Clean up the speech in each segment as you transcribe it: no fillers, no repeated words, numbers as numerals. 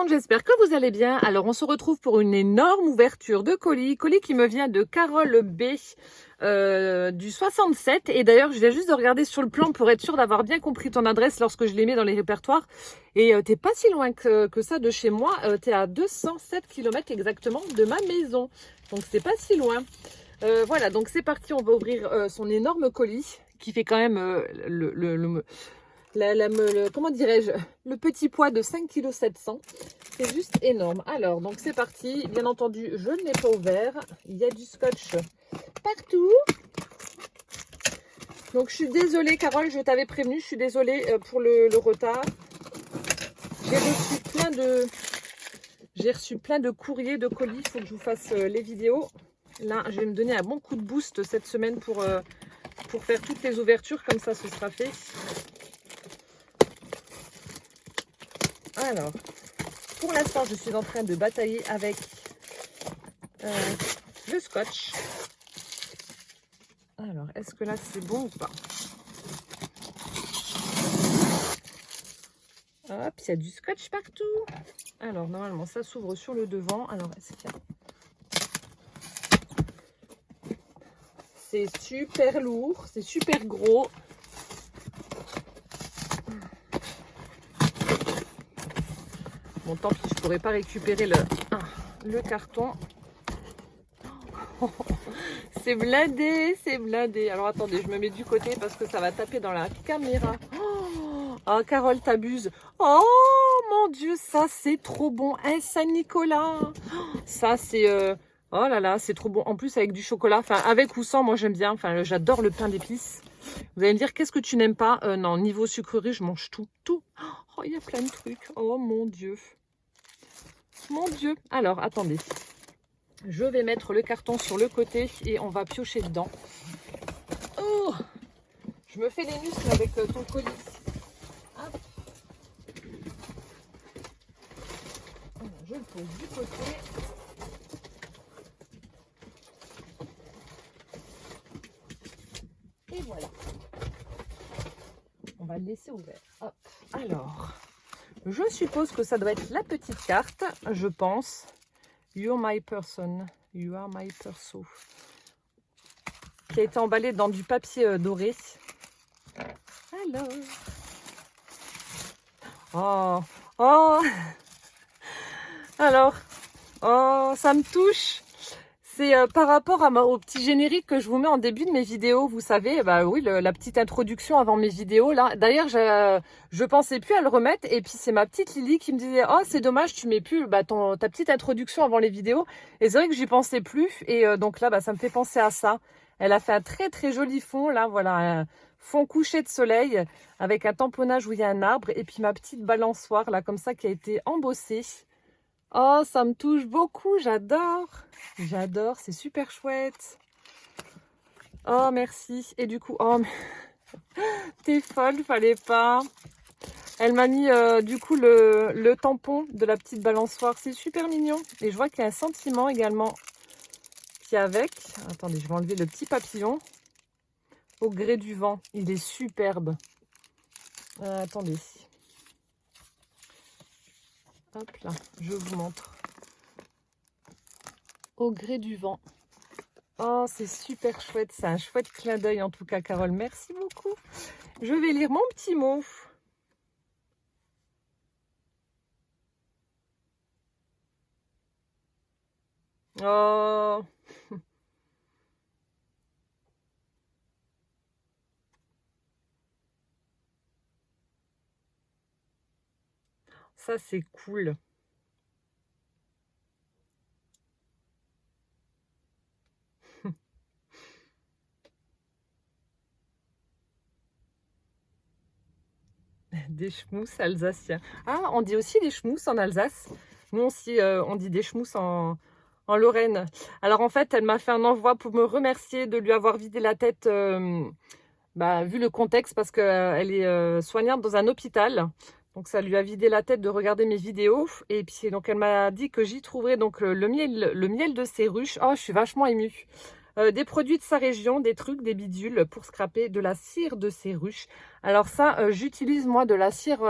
monde, j'espère que vous allez bien. Alors, on se retrouve pour une énorme ouverture de colis. Colis qui me vient de Carole B du 67. Et d'ailleurs, je viens juste de regarder sur le plan pour être sûre d'avoir bien compris ton adresse lorsque je l'ai mis dans les répertoires. Et t'es pas si loin que ça de chez moi. T'es à 207 km exactement de ma maison. Donc, c'est pas si loin. Voilà, donc c'est parti. On va ouvrir son énorme colis qui fait quand même comment dirais-je, le petit poids de 5,7 kg. C'est juste énorme. Alors, donc c'est parti. Bien entendu, je ne l'ai pas ouvert. Il y a du scotch partout. Donc, je suis désolée, Carole, je t'avais prévenu. Je suis désolée pour le retard. J'ai reçu plein de courriers, de colis. Il faut que je vous fasse les vidéos. Là, je vais me donner un bon coup de boost cette semaine pour faire toutes les ouvertures. Comme ça, ce sera fait. Alors, pour l'instant, je suis en train de batailler avec le scotch. Alors, est-ce que là, c'est bon ou pas? Hop, il y a du scotch partout. Alors, normalement, ça s'ouvre sur le devant. Alors, est-ce qu'il y a... C'est super lourd, c'est super gros. Bon, tant pis, je ne pourrais pas récupérer le carton. C'est blindé, c'est blindé. Alors, attendez, je me mets du côté parce que ça va taper dans la caméra. Oh, Carole, t'abuses. Oh, mon Dieu, ça, c'est trop bon. Un Saint-Nicolas. Ça, c'est... Oh là là, c'est trop bon. En plus, avec du chocolat. Enfin, avec ou sans, moi, j'aime bien. Enfin, j'adore le pain d'épices. Vous allez me dire, qu'est-ce que tu n'aimes pas? Non, niveau sucrerie, je mange tout. Tout. Oh, il y a plein de trucs. Oh, mon Dieu. Mon Dieu. Alors, attendez. Je vais mettre le carton sur le côté et on va piocher dedans. Oh, je me fais les muscles avec ton colis. Hop. Alors, je le pose du côté. Et voilà. On va le laisser ouvert. Hop. Alors, je suppose que ça doit être la petite carte, je pense. You're my person. You are my perso. Qui a été emballée dans du papier doré. Alors. Oh. Oh. Alors. Oh, ça me touche. C'est par rapport au petit générique que je vous mets en début de mes vidéos, vous savez, bah oui, la petite introduction avant mes vidéos là. D'ailleurs, je pensais plus à le remettre et puis c'est ma petite Lily qui me disait "Oh, c'est dommage, tu mets plus ta petite introduction avant les vidéos." Et c'est vrai que j'y pensais plus et donc là ça me fait penser à ça. Elle a fait un très très joli fond là, voilà, un fond couché de soleil avec un tamponnage où il y a un arbre et puis ma petite balançoire là comme ça qui a été embossée. Oh, ça me touche beaucoup, j'adore. J'adore, c'est super chouette. Oh, merci. Et du coup, oh, t'es folle, fallait pas. Elle m'a mis du coup le tampon de la petite balançoire. C'est super mignon. Et je vois qu'il y a un sentiment également qui est avec. Attendez, je vais enlever le petit papillon. Au gré du vent. Il est superbe. Attendez. Hop là, je vous montre. Au gré du vent. Oh, c'est super chouette. C'est un chouette clin d'œil en tout cas, Carole. Merci beaucoup. Je vais lire mon petit mot. Oh. Ça, c'est cool. Des schmousses alsaciens. Ah, on dit aussi des schmousses en Alsace. Nous aussi, on dit des schmousses en Lorraine. Alors en fait, elle m'a fait un envoi pour me remercier de lui avoir vidé la tête, vu le contexte, parce qu'elle est soignante dans un hôpital. Donc ça lui a vidé la tête de regarder mes vidéos. Et puis donc elle m'a dit que j'y trouverais donc le miel de ses ruches. Oh, je suis vachement émue. Des produits de sa région, des trucs, des bidules pour scraper de la cire de ses ruches. Alors ça, j'utilise moi de la cire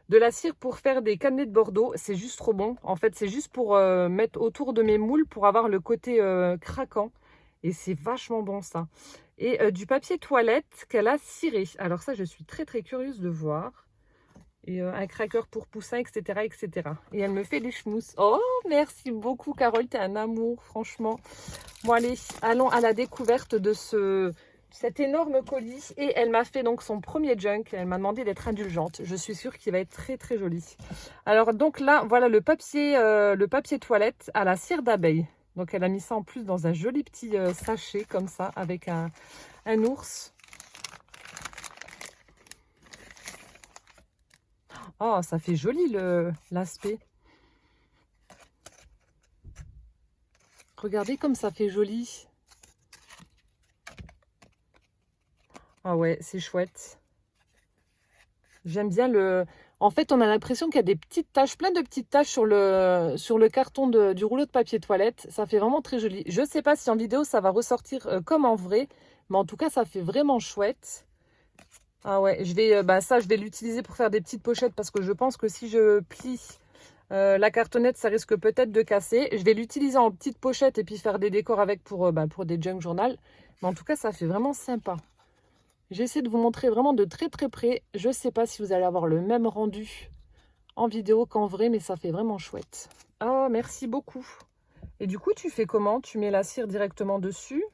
de la cire pour faire des cannelés de Bordeaux. C'est juste trop bon. En fait, c'est juste pour mettre autour de mes moules pour avoir le côté craquant. Et c'est vachement bon ça. Et du papier toilette qu'elle a ciré. Alors ça, je suis très très curieuse de voir. Et un cracker pour poussin, etc., etc. Et elle me fait des schmousses. Oh, merci beaucoup, Carole. T'es un amour, franchement. Bon, allez, allons à la découverte de cet énorme colis. Et elle m'a fait donc son premier junk. Elle m'a demandé d'être indulgente. Je suis sûre qu'il va être très, très joli. Alors, donc là, voilà le papier toilette à la cire d'abeille. Donc, elle a mis ça en plus dans un joli petit sachet comme ça, avec un ours. Oh, ça fait joli l'aspect. Regardez comme ça fait joli. Ah ouais, c'est chouette. J'aime bien le... En fait, on a l'impression qu'il y a des petites taches, plein de petites taches sur le carton du rouleau de papier toilette. Ça fait vraiment très joli. Je ne sais pas si en vidéo, ça va ressortir comme en vrai. Mais en tout cas, ça fait vraiment chouette. Ah ouais, je vais l'utiliser pour faire des petites pochettes parce que je pense que si je plie la cartonnette, ça risque peut-être de casser. Je vais l'utiliser en petite pochette et puis faire des décors avec pour des junk journal. Mais en tout cas, ça fait vraiment sympa. J'essaie de vous montrer vraiment de très très près. Je ne sais pas si vous allez avoir le même rendu en vidéo qu'en vrai, mais ça fait vraiment chouette. Oh, merci beaucoup. Et du coup, tu fais comment? Tu mets la cire directement dessus?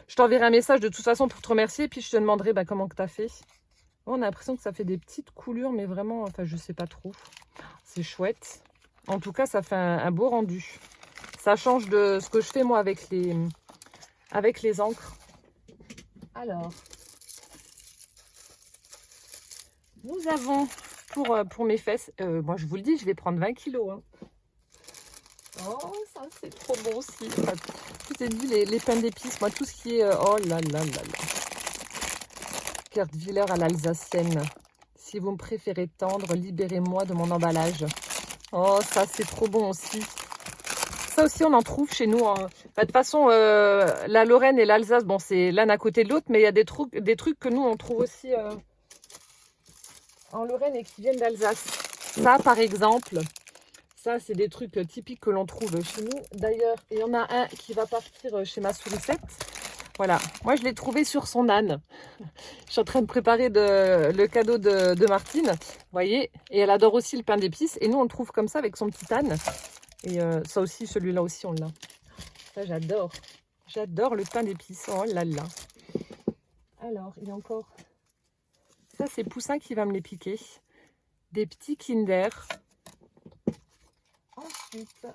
Je t'enverrai un message de toute façon pour te remercier, et puis je te demanderai comment que tu as fait. Oh, on a l'impression que ça fait des petites coulures, mais vraiment, enfin, je sais pas trop. C'est chouette. En tout cas, ça fait un beau rendu. Ça change de ce que je fais moi avec les encres. Alors, nous avons pour mes fesses, moi je vous le dis, je vais prendre 20 kilos. Hein. Oh, ça c'est trop bon aussi. Enfin, vous avez vu les pains d'épices, moi tout ce qui est... oh là là là là. Kertwiller à l'alsacienne. Si vous me préférez tendre, libérez-moi de mon emballage. Oh, ça c'est trop bon aussi. Ça aussi, on en trouve chez nous. Hein. De toute façon, la Lorraine et l'Alsace, bon, c'est l'un à côté de l'autre, mais il y a des trucs que nous, on trouve aussi en Lorraine et qui viennent d'Alsace. Ça, par exemple, ça, c'est des trucs typiques que l'on trouve chez nous. D'ailleurs, il y en a un qui va partir chez ma sourisette. Voilà, moi, je l'ai trouvé sur son âne. Je suis en train de préparer le cadeau de Martine, vous voyez. Et elle adore aussi le pain d'épices. Et nous, on le trouve comme ça avec son petit âne. Et ça aussi, celui-là aussi, on l'a. Ça, j'adore. J'adore le pain d'épices. Oh là là. Alors, il y a encore... Ça, c'est Poussin qui va me les piquer. Des petits Kinder. Ensuite,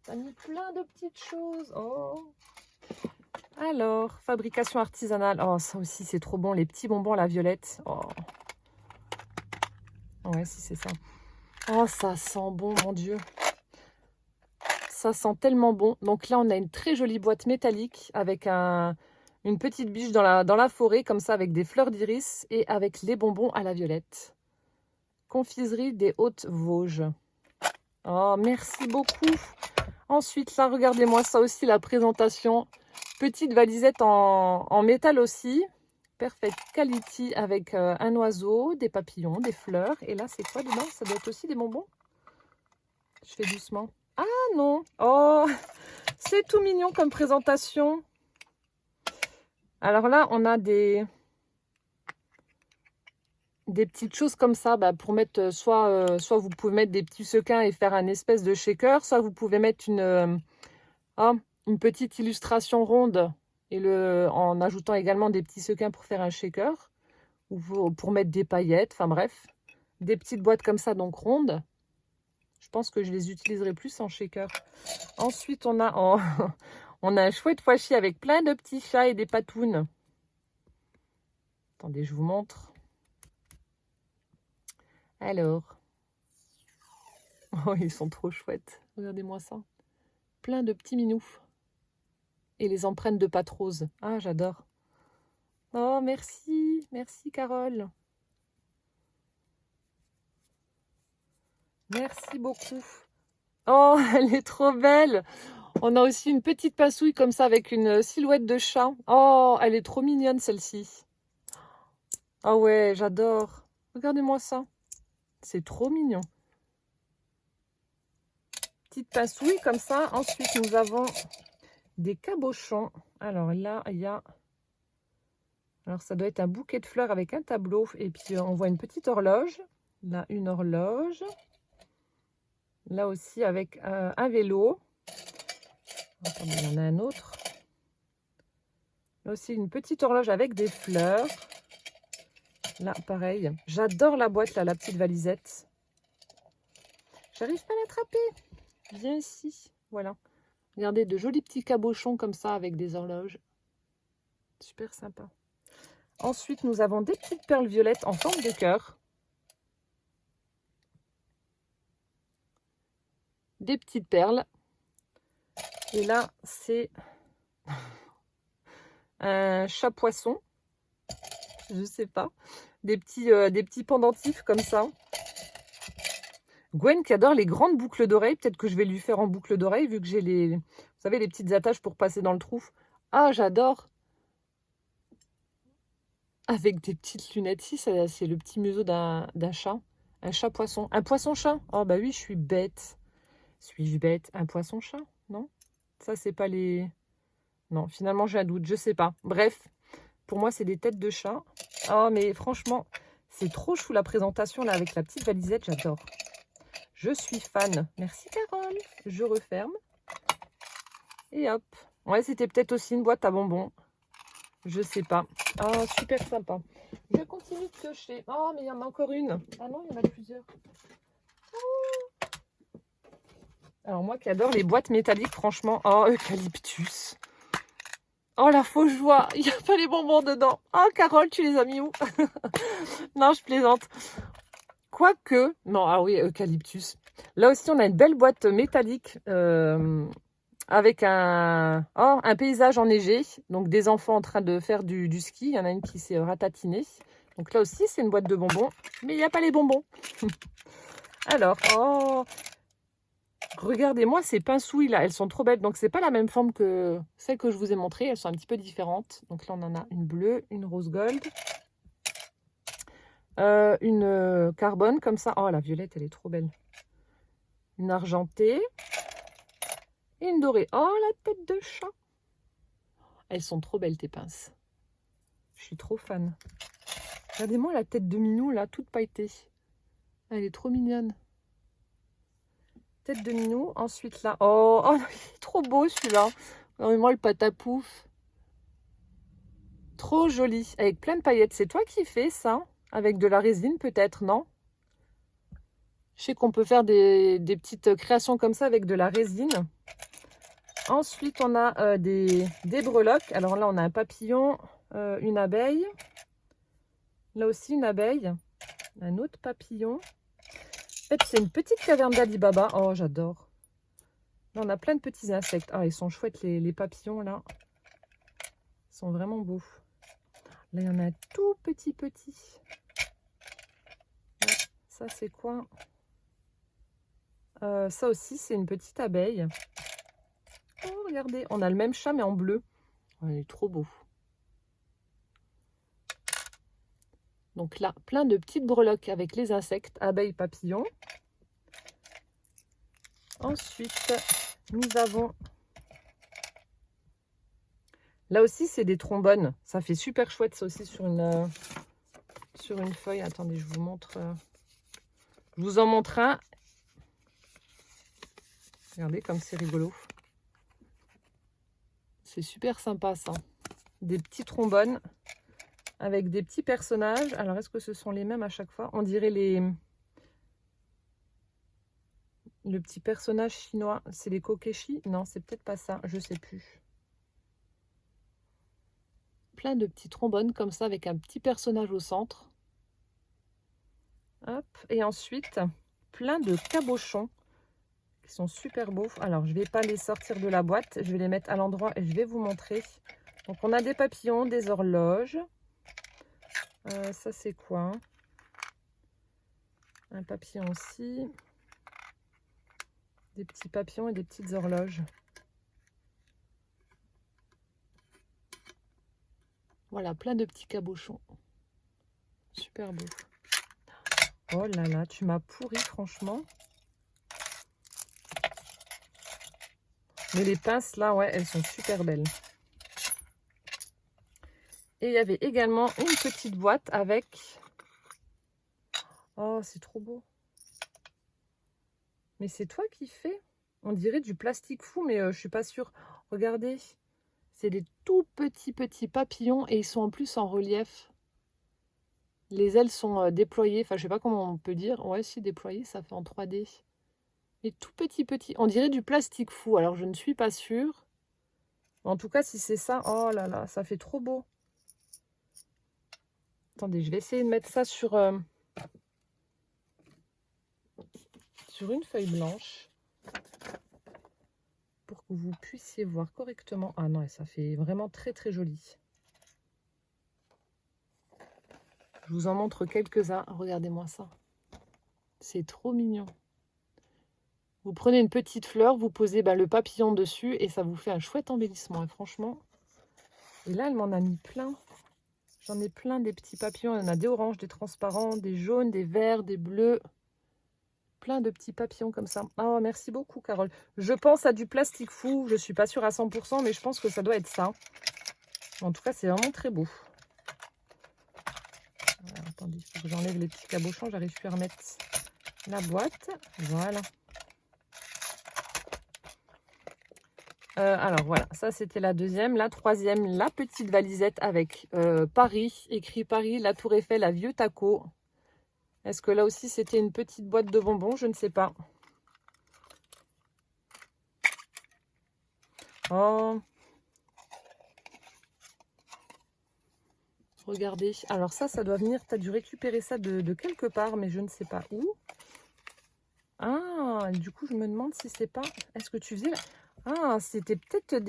ça a mis plein de petites choses. Oh. Alors, fabrication artisanale. Oh, ça aussi, c'est trop bon. Les petits bonbons à la violette. Oh. Ouais, si, c'est ça. Oh, ça sent bon, mon Dieu. Ça sent tellement bon. Donc là, on a une très jolie boîte métallique avec une petite biche dans la forêt, comme ça, avec des fleurs d'iris et avec les bonbons à la violette. Confiserie des Hautes-Vosges. Oh, merci beaucoup. Ensuite, là, regardez-moi ça aussi, la présentation. Petite valisette en métal aussi. Perfect quality avec un oiseau, des papillons, des fleurs. Et là, c'est quoi dedans? Ça doit être aussi des bonbons? Je fais doucement. Ah non. Oh, c'est tout mignon comme présentation. Alors là, on a des petites choses comme ça pour mettre, soit vous pouvez mettre des petits sequins et faire un espèce de shaker, soit vous pouvez mettre une petite illustration ronde et en ajoutant également des petits sequins pour faire un shaker, ou pour mettre des paillettes, enfin bref, des petites boîtes comme ça, donc rondes. Je pense que je les utiliserai plus en shaker. Ensuite, on a, on a un chouette washi avec plein de petits chats et des patounes. Attendez, je vous montre. Alors. Oh, ils sont trop chouettes. Regardez-moi ça. Plein de petits minous. Et les empreintes de pâte rose. Ah, j'adore. Oh, merci. Merci, Carole. Merci beaucoup. Oh, elle est trop belle. On a aussi une petite passouille comme ça avec une silhouette de chat. Oh, elle est trop mignonne celle-ci. Ah ouais, j'adore. Regardez-moi ça. C'est trop mignon. Petite pince-ouille comme ça. Ensuite, nous avons des cabochons. Alors là, il y a... Alors, ça doit être un bouquet de fleurs avec un tableau. Et puis, on voit une petite horloge. Là, une horloge. Là aussi, avec un vélo. Attendez, il y en a un autre. Là aussi, une petite horloge avec des fleurs. Là, pareil. J'adore la boîte, là, la petite valisette. J'arrive pas à l'attraper. Viens ici. Voilà. Regardez, de jolis petits cabochons comme ça avec des horloges. Super sympa. Ensuite, nous avons des petites perles violettes en forme de cœur. Des petites perles. Et là, c'est un chat poisson. Je sais pas. Des petits pendentifs comme ça. Gwen qui adore les grandes boucles d'oreilles. Peut-être que je vais lui faire en boucle d'oreille vu que j'ai les... Vous savez, les petites attaches pour passer dans le trou. Ah, j'adore. Avec des petites lunettes. Si, c'est le petit museau d'un chat. Un chat poisson. Un poisson chat. Oh bah oui, je suis bête. Suis-je bête? Un poisson chat? Non? Ça, c'est pas les... Non, finalement, j'ai un doute. Je sais pas. Bref, pour moi, c'est des têtes de chat. Oh, mais franchement, c'est trop chou la présentation là avec la petite valisette. J'adore. Je suis fan. Merci Carole. Je referme. Et hop. Ouais, c'était peut-être aussi une boîte à bonbons. Je sais pas. Oh, super sympa. Je continue de piocher. Oh, mais il y en a encore une. Ah non, il y en a plusieurs. Oh. Alors moi qui adore les boîtes métalliques, franchement. Oh, eucalyptus. Oh, la fausse joie. Il n'y a pas les bonbons dedans. Oh, Carole, tu les as mis où? Non, je plaisante. Quoique... Non, ah oui, eucalyptus. Là aussi, on a une belle boîte métallique avec un paysage enneigé. Donc, des enfants en train de faire du ski. Il y en a une qui s'est ratatinée. Donc là aussi, c'est une boîte de bonbons. Mais il n'y a pas les bonbons. Alors, oh... Regardez-moi ces pince-ouilles là, elles sont trop belles. Donc, c'est pas la même forme que celle que je vous ai montrée. Elles sont un petit peu différentes. Donc là, on en a une bleue, une rose gold. Une carbone comme ça. Oh, la violette, elle est trop belle. Une argentée. Et une dorée. Oh, la tête de chat. Elles sont trop belles, tes pinces. Je suis trop fan. Regardez-moi la tête de minou, là, toute pailletée. Elle est trop mignonne. Tête de minou. Ensuite, là. Oh, oh il est trop beau, celui-là. Regardez-moi le patapouf. Trop joli. Avec plein de paillettes. C'est toi qui fais ça? Avec de la résine, peut-être, non? Je sais qu'on peut faire des petites créations comme ça avec de la résine. Ensuite, on a des breloques. Alors là, on a un papillon, une abeille. Là aussi, une abeille. Un autre papillon. En fait, c'est une petite caverne d'Alibaba. Oh, j'adore. Là, on a plein de petits insectes. Ah, ils sont chouettes, les papillons, là. Ils sont vraiment beaux. Là, il y en a un tout petit. Là, ça, c'est quoi? Ça aussi, c'est une petite abeille. Oh, regardez, on a le même chat, mais en bleu. Oh, il est trop beau. Donc là, plein de petites breloques avec les insectes, abeilles, papillons. Ensuite, nous avons... Là aussi, c'est des trombones. Ça fait super chouette, ça aussi, sur une feuille. Attendez, je vous montre. Je vous en montre un. Regardez comme c'est rigolo. C'est super sympa, ça. Des petits trombones avec des petits personnages. Alors, est-ce que ce sont les mêmes à chaque fois? On dirait le petit personnage chinois. C'est les kokeshi? Non, c'est peut-être pas ça. Je sais plus. Plein de petits trombones comme ça avec un petit personnage au centre. Hop. Et ensuite, plein de cabochons qui sont super beaux. Alors, je ne vais pas les sortir de la boîte. Je vais les mettre à l'endroit et je vais vous montrer. Donc, on a des papillons, des horloges. Ça, c'est quoi? Un papillon aussi. Des petits papillons et des petites horloges. Voilà, plein de petits cabochons. Super beau. Oh là là, tu m'as pourri, franchement. Mais les pinces, là, ouais, elles sont super belles. Et il y avait également une petite boîte avec... Oh, c'est trop beau. Mais c'est toi qui fais? On dirait du plastique fou, mais je suis pas sûre. Regardez, c'est des tout petits papillons et ils sont en plus en relief. Les ailes sont déployées. Enfin, je sais pas comment on peut dire. Ouais, si, déployées, ça fait en 3D. Mais tout petit. On dirait du plastique fou. Alors, je ne suis pas sûre. En tout cas, si c'est ça, oh là là, ça fait trop beau. Attendez, je vais essayer de mettre ça sur une feuille blanche pour que vous puissiez voir correctement. Ah non, ça fait vraiment très joli. Je vous en montre quelques-uns. Regardez-moi ça. C'est trop mignon. Vous prenez une petite fleur, vous posez le papillon dessus et ça vous fait un chouette embellissement. Et franchement, et là, elle m'en a mis plein. J'en ai plein des petits papillons. Il y en a des oranges, des transparents, des jaunes, des verts, des bleus. Plein de petits papillons comme ça. Oh, merci beaucoup, Carole. Je pense à du plastique fou. Je ne suis pas sûre à 100%, mais je pense que ça doit être ça. En tout cas, c'est vraiment très beau. Alors, attendez, il faut que j'enlève les petits cabochons. J'arrive plus à remettre la boîte. Voilà. Alors voilà, ça c'était la deuxième. La troisième, la petite valisette avec Paris, écrit Paris, la Tour Eiffel, la Vieux Taco. Est-ce que là aussi c'était une petite boîte de bonbons? Je ne sais pas. Oh, regardez. Alors ça doit venir, tu as dû récupérer ça de quelque part, mais je ne sais pas où. Ah, du coup je me demande si c'est pas... Est-ce que tu faisais... Ah, c'était peut-être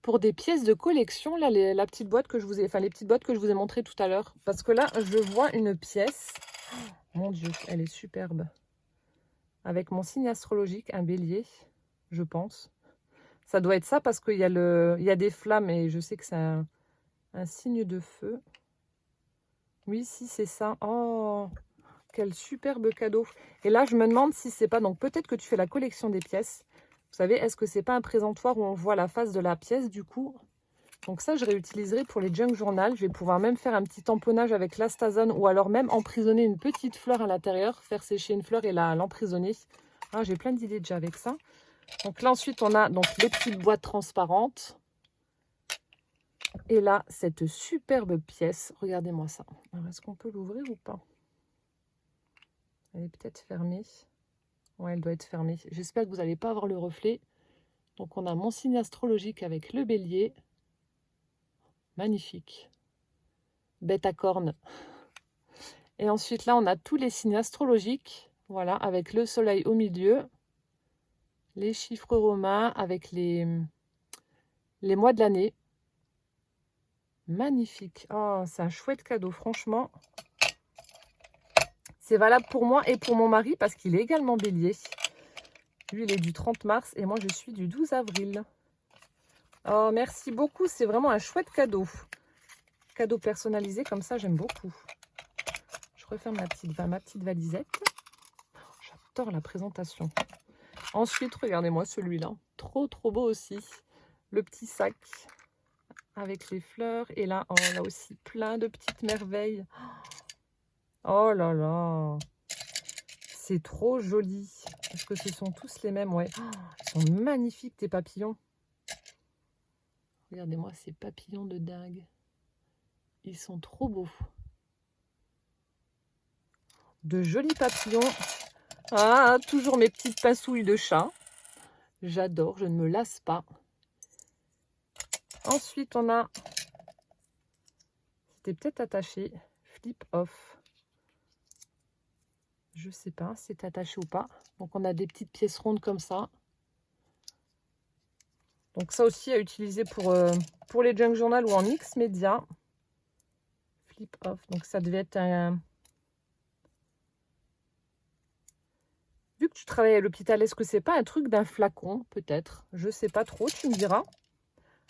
pour des pièces de collection, là, la petite boîte que je vous ai... Enfin, les petites boîtes que je vous ai montrées tout à l'heure. Parce que là, je vois une pièce. Oh, mon Dieu, elle est superbe. Avec mon signe astrologique, un bélier, je pense. Ça doit être ça parce qu'il y a des flammes et je sais que c'est un signe de feu. Oui, si, c'est ça. Oh, quel superbe cadeau. Et là, je me demande si c'est pas... Donc, peut-être que tu fais la collection des pièces. Vous savez, est-ce que c'est pas un présentoir où on voit la face de la pièce, du coup? Donc ça, je réutiliserai pour les junk journal. Je vais pouvoir même faire un petit tamponnage avec l'astazone ou alors même emprisonner une petite fleur à l'intérieur, faire sécher une fleur et l'emprisonner. Ah, j'ai plein d'idées déjà avec ça. Donc là, ensuite, on a donc les petites boîtes transparentes. Et là, cette superbe pièce. Regardez-moi ça. Est-ce qu'on peut l'ouvrir ou pas? Elle est peut-être fermée. Ouais, elle doit être fermée. J'espère que vous n'allez pas avoir le reflet. Donc, on a mon signe astrologique avec le bélier. Magnifique. Bête à cornes. Et ensuite, là, on a tous les signes astrologiques. Voilà, avec le soleil au milieu. Les chiffres romains avec les mois de l'année. Magnifique. Oh, c'est un chouette cadeau, franchement. C'est valable pour moi et pour mon mari parce qu'il est également bélier. Lui, il est du 30 mars et moi, je suis du 12 avril. Oh, merci beaucoup. C'est vraiment un chouette cadeau. Cadeau personnalisé, comme ça, j'aime beaucoup. Je referme ma petite valisette. J'adore la présentation. Ensuite, regardez-moi celui-là. Trop beau aussi. Le petit sac avec les fleurs. Et là, oh, là aussi, plein de petites merveilles. Oh là là. C'est trop joli. Est-ce que ce sont tous les mêmes? Ouais. Oh, ils sont magnifiques, tes papillons. Regardez-moi ces papillons de dingue. Ils sont trop beaux. De jolis papillons. Ah, toujours mes petites pincouilles de chat. J'adore, je ne me lasse pas. Ensuite, on a... C'était peut-être attaché. Flip off. Je sais pas si c'est attaché ou pas. Donc, on a des petites pièces rondes comme ça. Donc, ça aussi à utiliser pour les junk journal ou en mix média. Flip off. Donc, ça devait être un... Vu que tu travailles à l'hôpital, est-ce que c'est pas un truc d'un flacon? Peut-être. Je sais pas trop, tu me diras.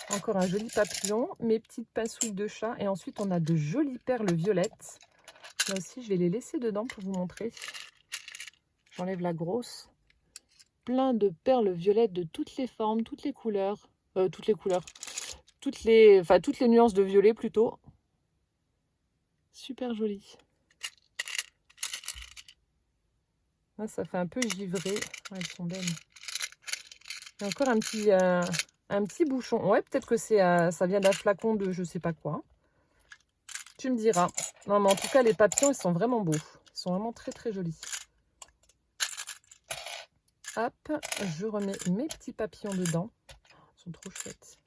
Encore un joli papillon. Mes petites pincouilles de chat. Et ensuite, on a de jolies perles violettes. Là aussi, je vais les laisser dedans pour vous montrer. J'enlève la grosse. Plein de perles violettes de toutes les formes, toutes les couleurs. Toutes les nuances de violet plutôt. Super joli. Là, ça fait un peu givré. Ouais, elles sont belles. Il y a encore un petit bouchon. Ouais, peut-être que ça vient d'un flacon de je sais pas quoi. Tu me diras. Non, mais en tout cas, les papillons, ils sont vraiment beaux. Ils sont vraiment très, très jolis. Hop, je remets mes petits papillons dedans. Ils sont trop chouettes.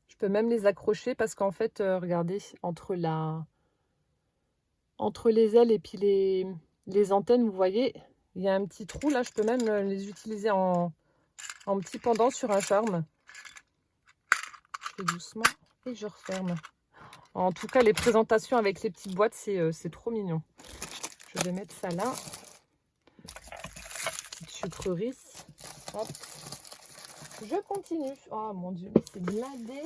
Je peux même les accrocher parce qu'en fait, regardez, entre les ailes et puis les antennes, vous voyez, il y a un petit trou. Là, je peux même les utiliser en petit pendant sur un charme. Je fais doucement et je referme. En tout cas, les présentations avec les petites boîtes, c'est trop mignon. Je vais mettre ça là. Petite sucrerie. Hop. Je continue. Oh mon Dieu, mais c'est blindé.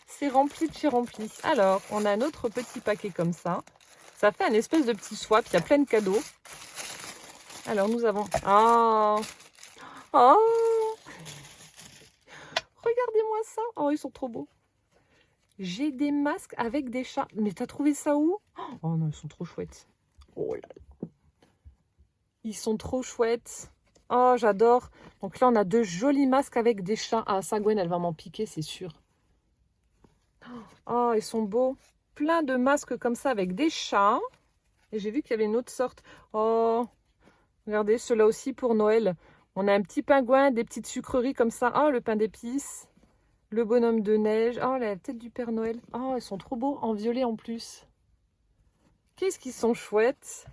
C'est rempli de chez rempli. Alors, on a un autre petit paquet comme ça. Ça fait un espèce de petit swap. Il y a plein de cadeaux. Alors, nous avons... Oh, oh, regardez-moi ça. Oh, ils sont trop beaux. J'ai des masques avec des chats. Mais t'as trouvé ça où? Oh non, ils sont trop chouettes. Oh là là. Ils sont trop chouettes. Oh, j'adore. Donc là, on a de jolis masques avec des chats. Ah, ça, Gwen, elle va m'en piquer, c'est sûr. Oh, ils sont beaux. Plein de masques comme ça avec des chats. Et j'ai vu qu'il y avait une autre sorte. Oh, regardez, ceux-là aussi pour Noël. On a un petit pingouin, des petites sucreries comme ça. Oh, le pain d'épices. Le bonhomme de neige. Oh, la tête du Père Noël. Oh, ils sont trop beaux, en violet en plus. Qu'est-ce qu'ils sont chouettes.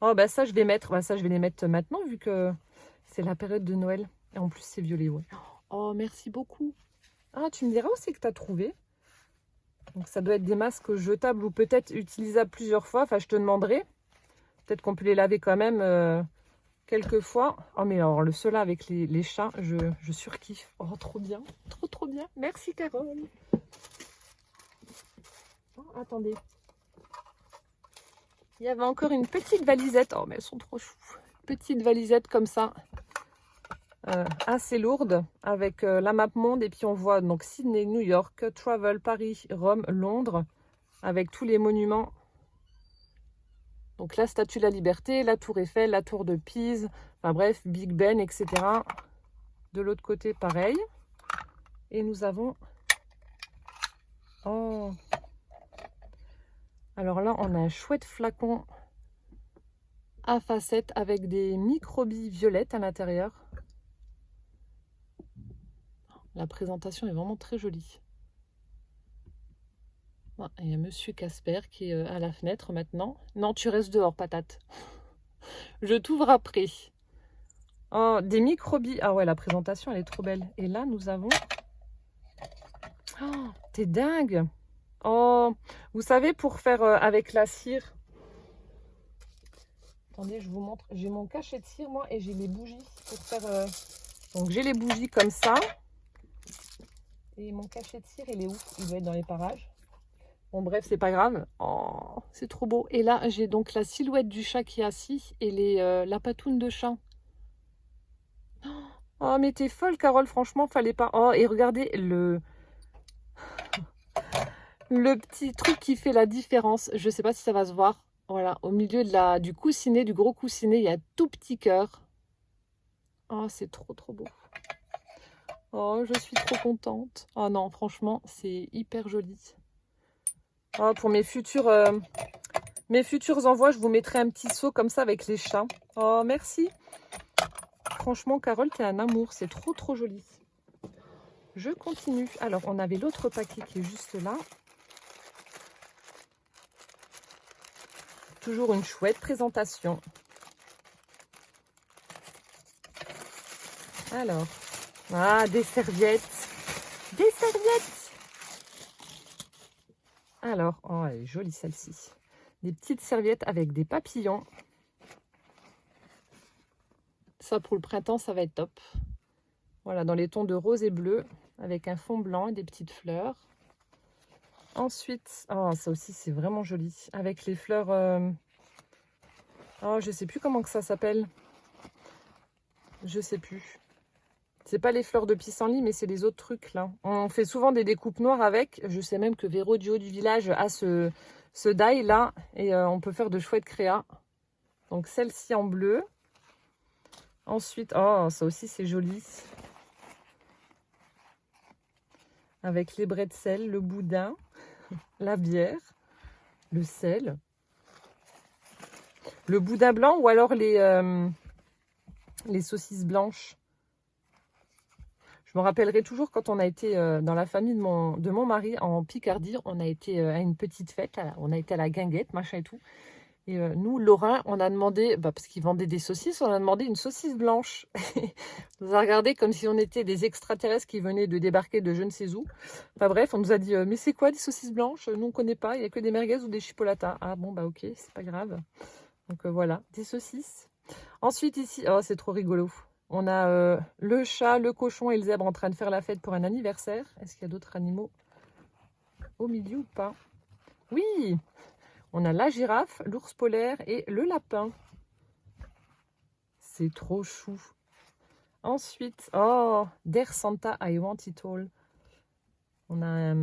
Oh, bah ça, je vais mettre. Bah, ça, je vais les mettre maintenant, vu que c'est la période de Noël. Et en plus, c'est violet, ouais. Oh, merci beaucoup. Ah, tu me diras aussi que tu as trouvé. Donc, ça doit être des masques jetables ou peut-être utilisables plusieurs fois. Enfin, je te demanderai. Peut-être qu'on peut les laver quand même quelques fois. Oh, mais alors, ceux-là avec les chats, je surkiffe. Oh, trop bien. Trop, trop bien. Merci, Carole. Oh, attendez. Il y avait encore une petite valisette. Oh, mais elles sont trop chou. Petite valisette comme ça. Assez lourde. Avec la map monde. Et puis, on voit donc Sydney, New York, Travel, Paris, Rome, Londres. Avec tous les monuments. Donc, la Statue de la Liberté, la Tour Eiffel, la Tour de Pise. Enfin, bref, Big Ben, etc. De l'autre côté, pareil. Et nous avons... Oh. Alors là, on a un chouette flacon à facettes avec des microbilles violettes à l'intérieur. La présentation est vraiment très jolie. Ah, il y a Monsieur Casper qui est à la fenêtre maintenant. Non, tu restes dehors, patate. Je t'ouvre après. Oh, des microbilles. Ah ouais, la présentation, elle est trop belle. Et là, nous avons... Oh, t'es dingue. Oh, vous savez, pour faire avec la cire... Attendez, je vous montre. J'ai mon cachet de cire, moi, et j'ai les bougies pour faire... Donc, j'ai les bougies comme ça. Et mon cachet de cire, il est où? Il doit être dans les parages. Bon, bref, c'est pas grave. Oh, c'est trop beau. Et là, j'ai donc la silhouette du chat qui est assis et la patoune de chat. Oh, mais t'es folle, Carole. Franchement, fallait pas... Oh, et regardez le petit truc qui fait la différence. Je sais pas si ça va se voir. Voilà, au milieu du coussinet, du gros coussinet, il y a un tout petit cœur. Oh, c'est trop, trop beau. Oh, je suis trop contente. Oh non, franchement, c'est hyper joli. Oh, pour mes futurs envois, je vous mettrai un petit seau comme ça avec les chats. Oh, merci. Franchement, Carole, t'es un amour. C'est trop, trop joli. Je continue. Alors, on avait l'autre paquet qui est juste là. Toujours une chouette présentation. Alors, des serviettes. Des serviettes. Alors, oh, elle est jolie celle-ci. Des petites serviettes avec des papillons. Ça, pour le printemps, ça va être top. Voilà, dans les tons de rose et bleu, avec un fond blanc et des petites fleurs. Ensuite, oh, ça aussi, c'est vraiment joli. Avec les fleurs... Oh, je sais plus comment que ça s'appelle. Je sais plus. C'est pas les fleurs de pissenlit, mais c'est les autres trucs, là. On fait souvent des découpes noires avec. Je sais même que Véro du haut du village a ce die, là. Et on peut faire de chouettes créas. Donc, celle-ci en bleu. Ensuite, oh, ça aussi, c'est joli. Avec les bretzels, le boudin, la bière, le sel, le boudin blanc ou alors les saucisses blanches. Je me rappellerai toujours quand on a été dans la famille de mon mari en Picardie, on a été à une petite fête, on a été à la guinguette, machin et tout. Et nous, Lorrain, on a demandé, parce qu'ils vendaient des saucisses, on a demandé une saucisse blanche. On nous a regardé comme si on était des extraterrestres qui venaient de débarquer de je ne sais où. Enfin bref, on nous a dit, mais c'est quoi des saucisses blanches? Nous, on ne connaît pas, il n'y a que des merguez ou des chipolatas. Ah bon, bah ok, c'est pas grave. Donc voilà, des saucisses. Ensuite ici, oh c'est trop rigolo. On a le chat, le cochon et le zèbre en train de faire la fête pour un anniversaire. Est-ce qu'il y a d'autres animaux au milieu ou pas? Oui! On a la girafe, l'ours polaire et le lapin. C'est trop chou. Ensuite, oh, Dear Santa, I want it all. On a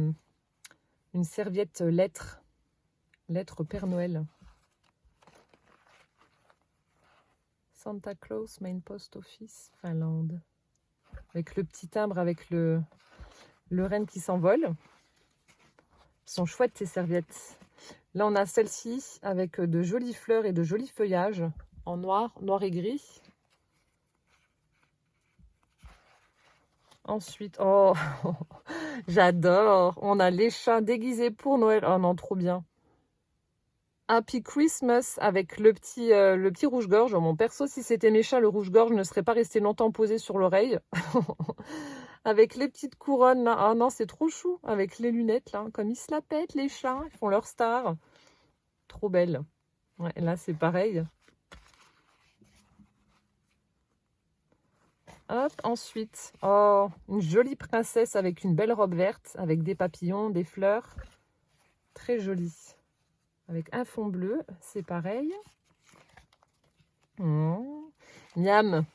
une serviette lettre Père Noël. Santa Claus, Main Post Office, Finlande. Avec le petit timbre, avec le renne qui s'envole. Elles sont chouettes ces serviettes. Là, on a celle-ci avec de jolies fleurs et de jolis feuillages en noir et gris. Ensuite, oh, j'adore. On a les chats déguisés pour Noël. Oh non, trop bien. Happy Christmas avec le petit rouge-gorge. Mon perso, si c'était mes chats, le rouge-gorge ne serait pas resté longtemps posé sur l'oreille. Avec les petites couronnes là. Ah non, c'est trop chou. Avec les lunettes là. Comme ils se la pètent, les chats. Ils font leur star. Trop belle. Ouais, là, c'est pareil. Hop, ensuite, oh, une jolie princesse avec une belle robe verte, avec des papillons, des fleurs. Très jolie. Avec un fond bleu, c'est pareil. Miam.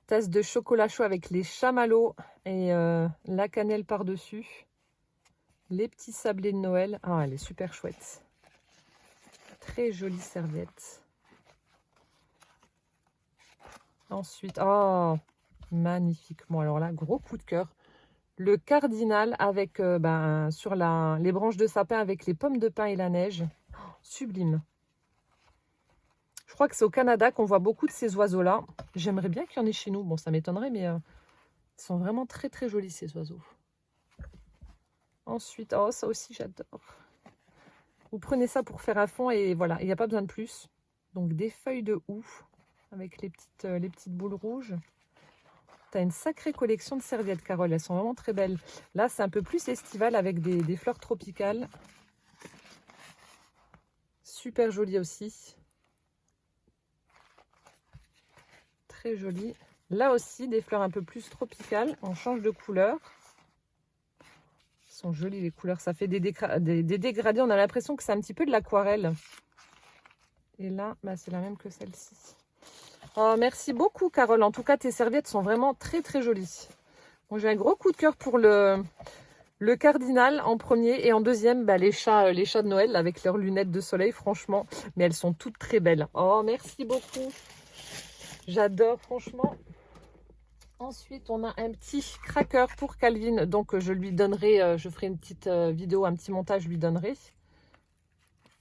Tasse de chocolat chaud avec les chamallows et la cannelle par-dessus. Les petits sablés de Noël. Ah, elle est super chouette. Très jolie serviette. Ensuite, oh, magnifique. Bon, alors là, gros coup de cœur. Le cardinal avec sur les branches de sapin avec les pommes de pin et la neige. Oh, sublime. Je crois que c'est au Canada qu'on voit beaucoup de ces oiseaux-là. J'aimerais bien qu'il y en ait chez nous. Bon, ça m'étonnerait, mais ils sont vraiment très, très jolis, ces oiseaux. Ensuite, oh, ça aussi, j'adore. Vous prenez ça pour faire un fond et voilà, il n'y a pas besoin de plus. Donc, des feuilles de houx avec les petites boules rouges. Tu as une sacrée collection de serviettes, Carole. Elles sont vraiment très belles. Là, c'est un peu plus estival avec des fleurs tropicales. Super joli aussi. Très joli. Là aussi, des fleurs un peu plus tropicales. On change de couleur. Elles sont jolies les couleurs. Ça fait des dégradés. On a l'impression que c'est un petit peu de l'aquarelle. Et là, c'est la même que celle-ci. Oh, merci beaucoup, Carole. En tout cas, tes serviettes sont vraiment très, très jolies. Bon, j'ai un gros coup de cœur pour le cardinal en premier. Et en deuxième, les chats de Noël avec leurs lunettes de soleil, franchement. Mais elles sont toutes très belles. Oh, merci beaucoup. J'adore, franchement. Ensuite, on a un petit cracker pour Calvin. Donc, je lui donnerai, je ferai une petite vidéo, un petit montage, je lui donnerai.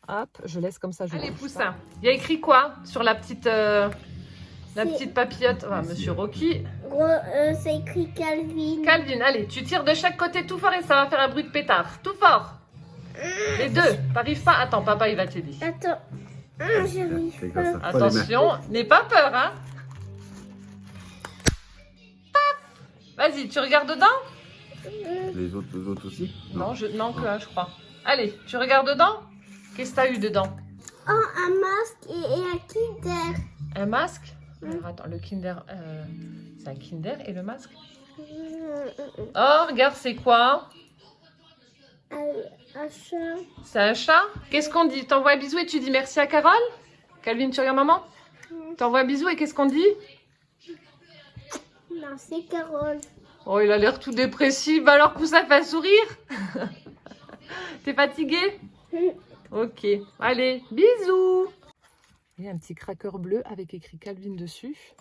Hop, je laisse comme ça. Allez, poussin. Il y a écrit quoi sur la petite papillote? Monsieur Rocky. C'est écrit Calvin. Calvin, allez, tu tires de chaque côté tout fort et ça va faire un bruit de pétard. Tout fort. Les deux. T'arrives pas? Attends, papa, il va t'aider. Attends. J'arrive pas. Attention, n'aie pas peur, hein. Vas-y, tu regardes dedans? Les autres aussi? Non, que un, je crois. Allez, tu regardes dedans? Qu'est-ce que tu as eu dedans? Oh, un masque et un Kinder. Un masque? Alors, attends, le Kinder, c'est un Kinder et le masque? Oh, regarde, c'est quoi? Un chat. C'est un chat? Qu'est-ce qu'on dit? T'envoies un bisou et tu dis merci à Carole? Calvin, tu regardes maman? T'envoies un bisou et qu'est-ce qu'on dit? Merci Carole. Oh, il a l'air tout dépressif. Bah alors, ça fait un sourire? T'es fatigué? Ok. Allez, bisous! Il y a un petit cracker bleu avec écrit Calvin dessus.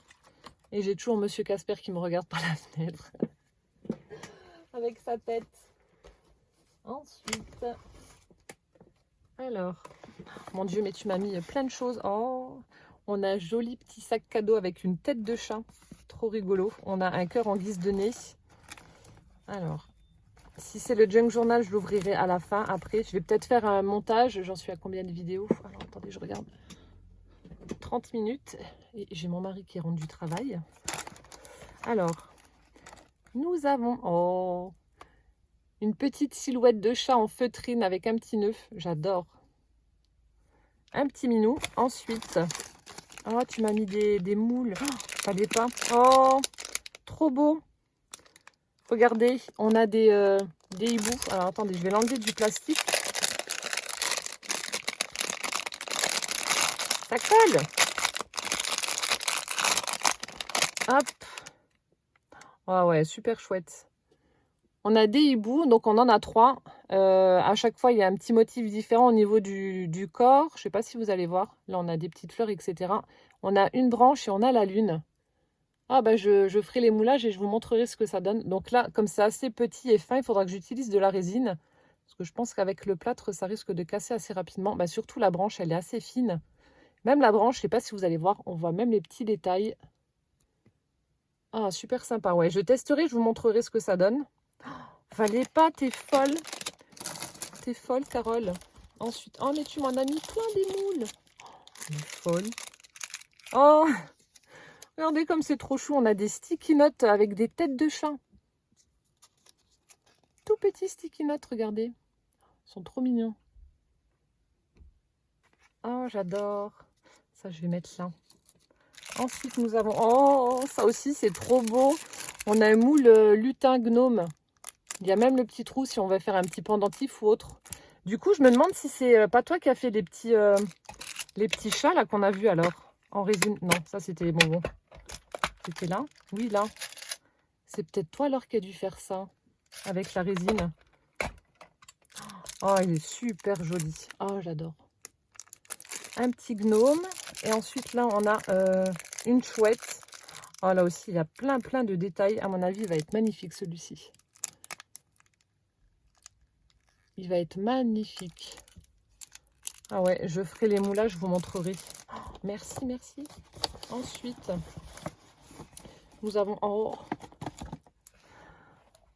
Et j'ai toujours Monsieur Casper qui me regarde par la fenêtre. Avec sa tête. Ensuite... Alors... Mon Dieu, mais tu m'as mis plein de choses. Oh, on a un joli petit sac cadeau avec une tête de chat. Trop rigolo. On a un cœur en guise de nez. Alors, si c'est le junk journal, je l'ouvrirai à la fin. Après, je vais peut-être faire un montage. J'en suis à combien de vidéos? Alors, attendez, je regarde. 30 minutes. Et j'ai mon mari qui rentre du travail. Alors, nous avons... Oh, une petite silhouette de chat en feutrine avec un petit nœud. J'adore. Un petit minou. Ensuite, oh, tu m'as mis des moules. Oh, fallait pas. Oh, trop beau. Regardez, on a des hiboux. Alors, attendez, je vais l'enlever du plastique. Ça colle. Hop. Ah ouais, super chouette. On a des hiboux, donc on en a 3. À chaque fois, il y a un petit motif différent au niveau du corps. Je ne sais pas si vous allez voir. Là, on a des petites fleurs, etc. On a une branche et on a la lune. Ah bah je ferai les moulages et je vous montrerai ce que ça donne. Donc là, comme c'est assez petit et fin, il faudra que j'utilise de la résine. Parce que je pense qu'avec le plâtre, ça risque de casser assez rapidement. Bah, surtout la branche, elle est assez fine. Même la branche, je ne sais pas si vous allez voir, on voit même les petits détails. Ah, super sympa. Ouais, je testerai, je vous montrerai ce que ça donne. Fallait pas, t'es folle. T'es folle, Carole. Ensuite, oh, mais tu m'en as mis plein des moules. Elle est folle. Oh, regardez comme c'est trop chou. On a des sticky notes avec des têtes de chat. Tout petits sticky notes, regardez. Ils sont trop mignons. Oh, j'adore. Ça, je vais mettre là. Ensuite, nous avons... Oh, ça aussi, c'est trop beau. On a un moule lutin gnome. Il y a même le petit trou si on veut faire un petit pendentif ou autre. Du coup, je me demande si c'est pas toi qui as fait les petits chats là qu'on a vus alors. En résine. Non, ça c'était les bonbons. C'était là? Oui, là. C'est peut-être toi alors qui a dû faire ça. Avec la résine. Oh, il est super joli. Oh, j'adore. Un petit gnome. Et ensuite, là, on a une chouette. Oh, là aussi, il y a plein de détails. À mon avis, il va être magnifique celui-ci. Il va être magnifique. Ah ouais, je ferai les moulages, je vous montrerai. Oh, merci, merci. Ensuite, nous avons... Oh,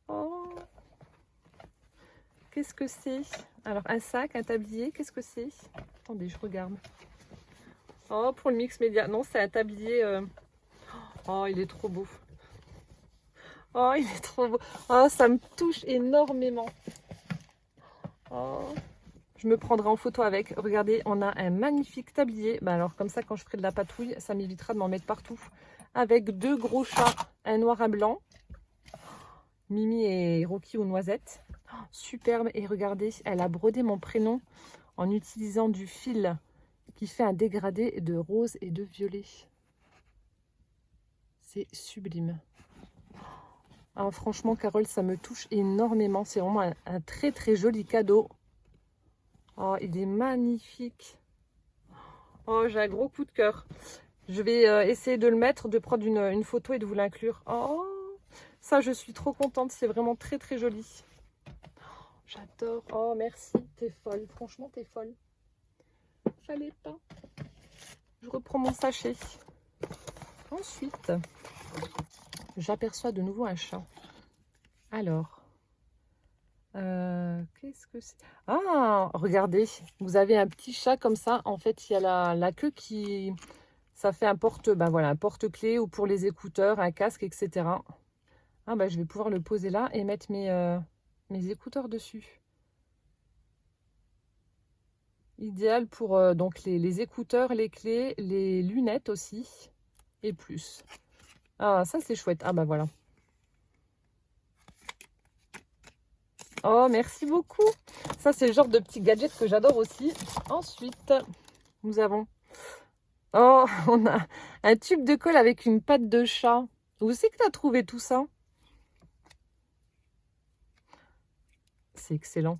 oh. Qu'est-ce que c'est? Alors, un sac, un tablier, qu'est-ce que c'est? Attendez, je regarde. Oh, pour le mix média. Non, c'est un tablier... Oh, il est trop beau. Oh, il est trop beau. Oh, ça me touche énormément. Oh, je me prendrai en photo avec. Regardez, on a un magnifique tablier. Bah alors, comme ça, quand je ferai de la patouille, ça m'évitera de m'en mettre partout. Avec 2 gros chats, un noir, un blanc. Mimi et Rocky aux noisettes. Oh, superbe. Et regardez, elle a brodé mon prénom en utilisant du fil qui fait un dégradé de rose et de violet. C'est sublime. Ah, franchement, Carole, ça me touche énormément. C'est vraiment un très joli cadeau. Oh, il est magnifique. Oh, j'ai un gros coup de cœur. Je vais essayer de le mettre, de prendre une photo et de vous l'inclure. Oh, ça, je suis trop contente. C'est vraiment très joli. Oh, j'adore. Oh, merci. T'es folle. Franchement, t'es folle. Fallait pas. Je reprends mon sachet. Ensuite, j'aperçois de nouveau un chat. Alors, qu'est-ce que c'est? Ah, regardez, vous avez un petit chat comme ça. En fait, il y a la queue qui... Ça fait un ben voilà, un porte-clés ou pour les écouteurs, un casque, etc. Ah bah, je vais pouvoir le poser là et mettre mes écouteurs dessus. Idéal pour donc les écouteurs, les clés, les lunettes aussi. Et plus. Ah, ça c'est chouette. Ah bah voilà. Oh, merci beaucoup. Ça, c'est le genre de petit gadget que j'adore aussi. Ensuite, nous avons... Oh, on a un tube de colle avec une patte de chat. Où c'est que tu as trouvé tout ça? C'est excellent.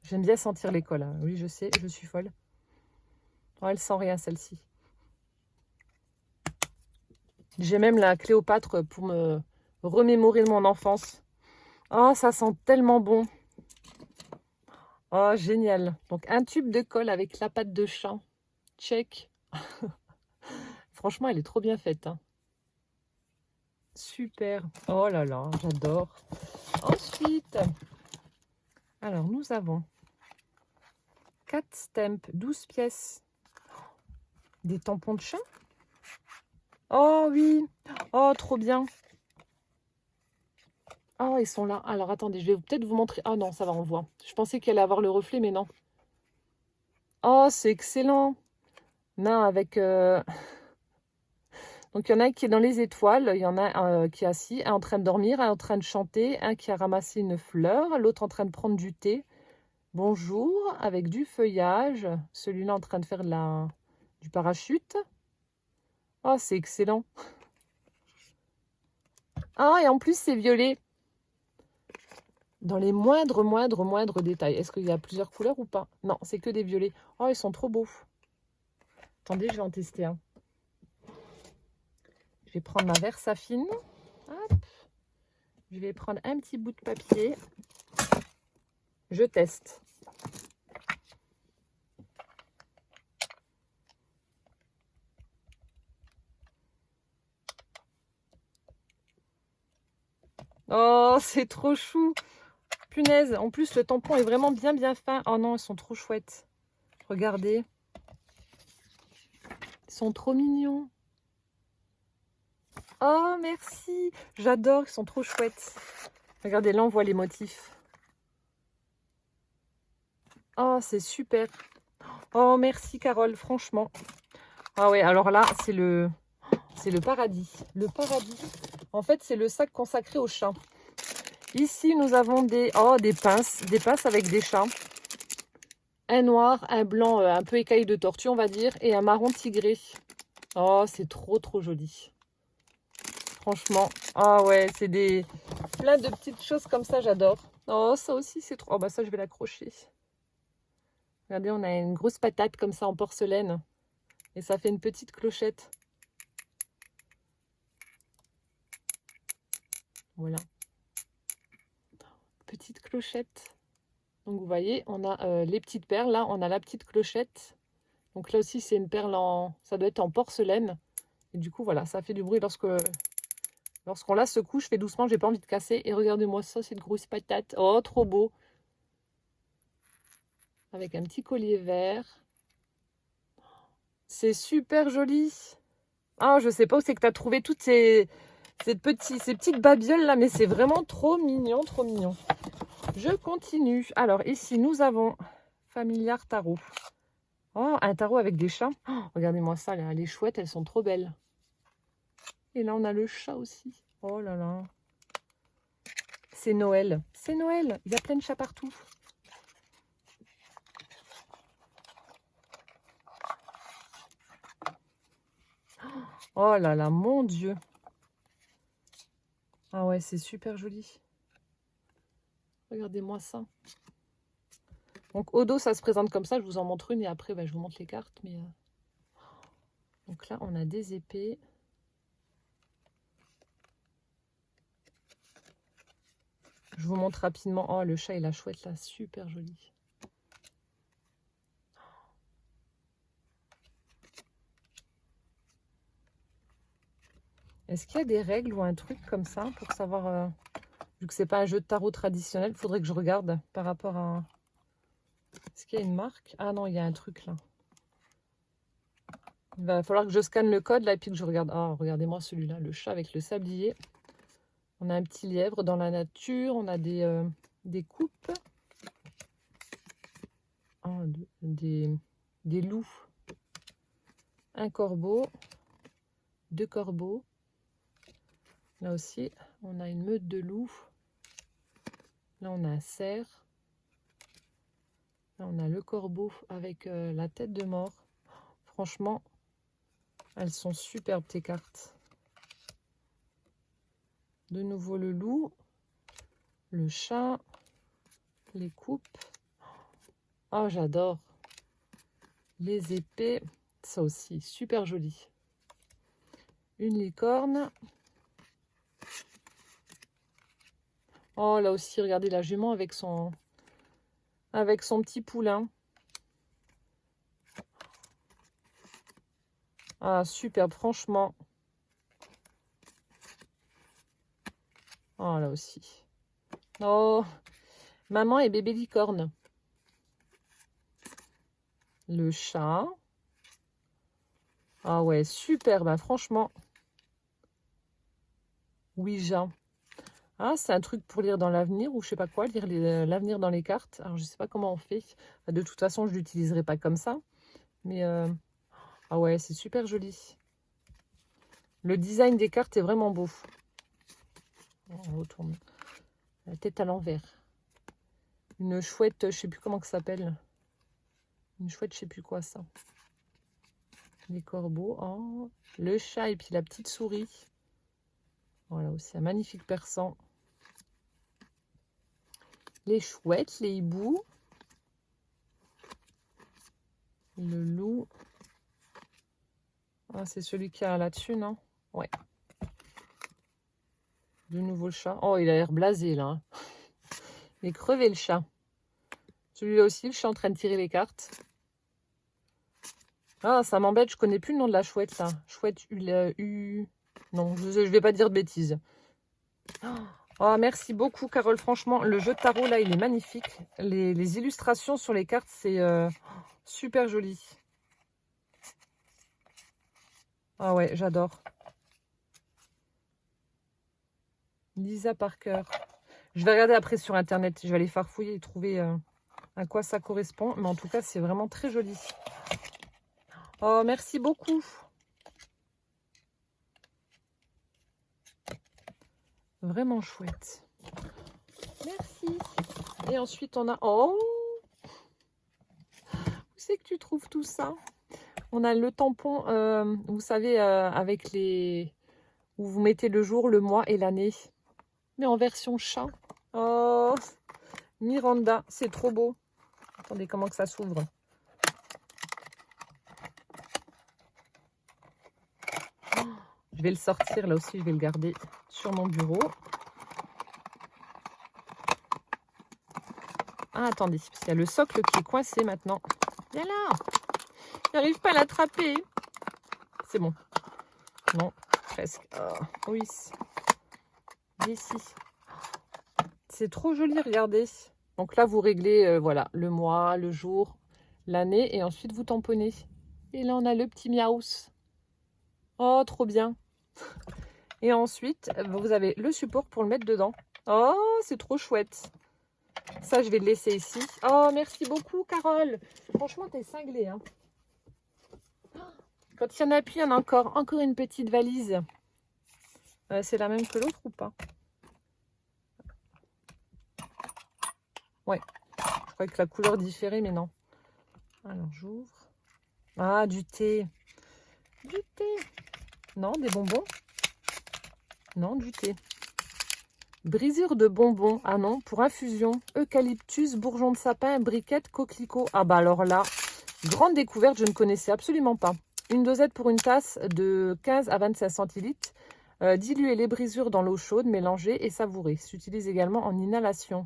J'aime bien sentir les colles. Hein. Oui, je sais, je suis folle. Oh, elle sent rien, celle-ci. J'ai même la Cléopâtre pour me remémorer de mon enfance. Oh, ça sent tellement bon. Oh, génial. Donc, un tube de colle avec la patte de chat. Check. Franchement, elle est trop bien faite. Hein. Super. Oh là là, j'adore. Ensuite, alors, nous avons 4 stamps, 12 pièces. Des tampons de chat. Oh oui. Oh, trop bien. Oh, ils sont là. Alors, attendez, je vais peut-être vous montrer. Ah non, ça va, on voit. Je pensais qu'elle allait avoir le reflet, mais non. Oh, c'est excellent. Non, avec... Donc, il y en a un qui est dans les étoiles. Il y en a un qui est assis, un en train de dormir, un en train de chanter, un qui a ramassé une fleur, l'autre en train de prendre du thé. Bonjour, avec du feuillage. Celui-là en train de faire du parachute. Oh, c'est excellent. Ah, et en plus, c'est violet. Dans les moindres détails. Est-ce qu'il y a plusieurs couleurs ou pas? Non, c'est que des violets. Oh, ils sont trop beaux. Attendez, je vais en tester un. Je vais prendre ma Versafine. Hop. Je vais prendre un petit bout de papier. Je teste. Oh, c'est trop chou. Punaise. En plus, le tampon est vraiment bien fin. Oh non, ils sont trop chouettes. Regardez. Ils sont trop mignons. Oh, merci. J'adore, ils sont trop chouettes. Regardez, là, on voit les motifs. Oh, c'est super. Oh, merci, Carole, franchement. Ah ouais, alors là, c'est le paradis. Le paradis. En fait, c'est le sac consacré aux chats. Ici, nous avons des pinces. Des pinces avec des chats. Un noir, un blanc un peu écaillé de tortue, on va dire, et un marron tigré. Oh, c'est trop joli. Franchement, ah ouais, c'est plein de petites choses comme ça, j'adore. Oh, ça aussi, c'est trop... Oh, bah ça, je vais l'accrocher. Regardez, on a une grosse patate comme ça en porcelaine. Et ça fait une petite clochette. Voilà. Petite clochette. Donc, vous voyez, on a les petites perles. Là, on a la petite clochette. Donc là aussi, c'est une perle ça doit être en porcelaine. Et du coup, voilà, ça fait du bruit lorsqu'on la secoue. Je fais doucement, j'ai pas envie de casser. Et regardez-moi ça, cette grosse patate. Oh, trop beau. Avec un petit collier vert. C'est super joli. Ah, je sais pas où c'est que tu as trouvé toutes ces petites babioles là, mais c'est vraiment trop mignon, trop mignon. Je continue. Alors ici, nous avons Familiar Tarot. Oh, un tarot avec des chats. Oh, regardez-moi ça, là, les chouettes, elles sont trop belles. Et là, on a le chat aussi. Oh là là. C'est Noël. C'est Noël. Il y a plein de chats partout. Oh là là, mon Dieu. Ah ouais, c'est super joli. Regardez-moi ça. Donc au dos, ça se présente comme ça. Je vous en montre une et après, je vous montre les cartes. Mais donc là, on a des épées. Je vous montre rapidement. Oh, le chat et la chouette là, super joli. Est-ce qu'il y a des règles ou un truc comme ça pour savoir, vu que c'est pas un jeu de tarot traditionnel, il faudrait que je regarde par rapport à... Est-ce qu'il y a une marque? Ah non, il y a un truc là. Il va falloir que je scanne le code là et puis que je regarde. Ah, regardez-moi celui-là, le chat avec le sablier. On a un petit lièvre dans la nature, on a des coupes. Oh, des loups. Un corbeau. 2 corbeaux. Là aussi, on a une meute de loups. Là, on a un cerf. Là, on a le corbeau avec la tête de mort. Franchement, elles sont superbes tes cartes. De nouveau le loup, le chat, les coupes. Oh, j'adore. Les épées, ça aussi, super joli. Une licorne. Oh, là aussi, regardez la jument avec son petit poulain. Ah, superbe, franchement. Oh, là aussi. Oh, maman et bébé licorne. Le chat. Ah ouais, super, bah franchement. Ouija. Ah, c'est un truc pour lire dans l'avenir ou je sais pas quoi, lire l'avenir dans les cartes. Alors, je sais pas comment on fait. De toute façon, je l'utiliserai pas comme ça. Mais, ah ouais, c'est super joli. Le design des cartes est vraiment beau. On retourne. La tête à l'envers. Une chouette, je sais plus comment que ça s'appelle. Une chouette, je sais plus quoi ça. Les corbeaux. Oh, le chat et puis la petite souris. Voilà aussi un magnifique persan. Les chouettes, les hiboux. Le loup. Ah, c'est celui qui a là-dessus, non? Ouais. De nouveau le chat. Oh, il a l'air blasé là. Hein. Il est crevé le chat. Celui-là aussi, le chat en train de tirer les cartes. Ah, ça m'embête, je connais plus le nom de la chouette là. Chouette Non, je vais pas dire de bêtises. Oh, merci beaucoup Carole, franchement, le jeu de tarot là, il est magnifique. Les illustrations sur les cartes, c'est super joli. Ah ouais, j'adore. Lisa Parker. Je vais regarder après sur internet, je vais aller farfouiller et trouver à quoi ça correspond. Mais en tout cas, c'est vraiment très joli. Oh, merci beaucoup. Vraiment chouette. Merci. Et ensuite, on a... Oh! Où c'est que tu trouves tout ça? On a le tampon, vous savez, avec les... où vous mettez le jour, le mois et l'année. Mais en version chat. Oh! Miranda, c'est trop beau. Attendez, comment que ça s'ouvre? Je vais le sortir, là aussi, je vais le garder sur mon bureau. Ah, attendez, parce qu'il y a le socle qui est coincé maintenant. Viens là! J'arrive pas à l'attraper. C'est bon. Non, presque. Oh, oui. Ici. C'est trop joli, regardez. Donc là, vous réglez, voilà, le mois, le jour, l'année, et ensuite vous tamponnez. Et là, on a le petit miaus. Oh, trop bien. Et ensuite, vous avez le support pour le mettre dedans. Oh, c'est trop chouette. Ça, je vais le laisser ici. Oh, merci beaucoup, Carole. Franchement, t'es cinglée. Hein. Quand il y en a plus, il y en a encore une petite valise. C'est la même que l'autre ou pas? Ouais. Je croyais que la couleur différait, mais non. Alors, j'ouvre. Ah, du thé. Du thé. Non, des bonbons? Non, du thé. Brisure de bonbons. Ah non, pour infusion. Eucalyptus, bourgeon de sapin, briquette, coquelicot. Ah bah alors là, grande découverte, je ne connaissais absolument pas. Une dosette pour une tasse de 15 à 25 centilitres. Diluer les brisures dans l'eau chaude, mélanger et savourer. S'utilise également en inhalation.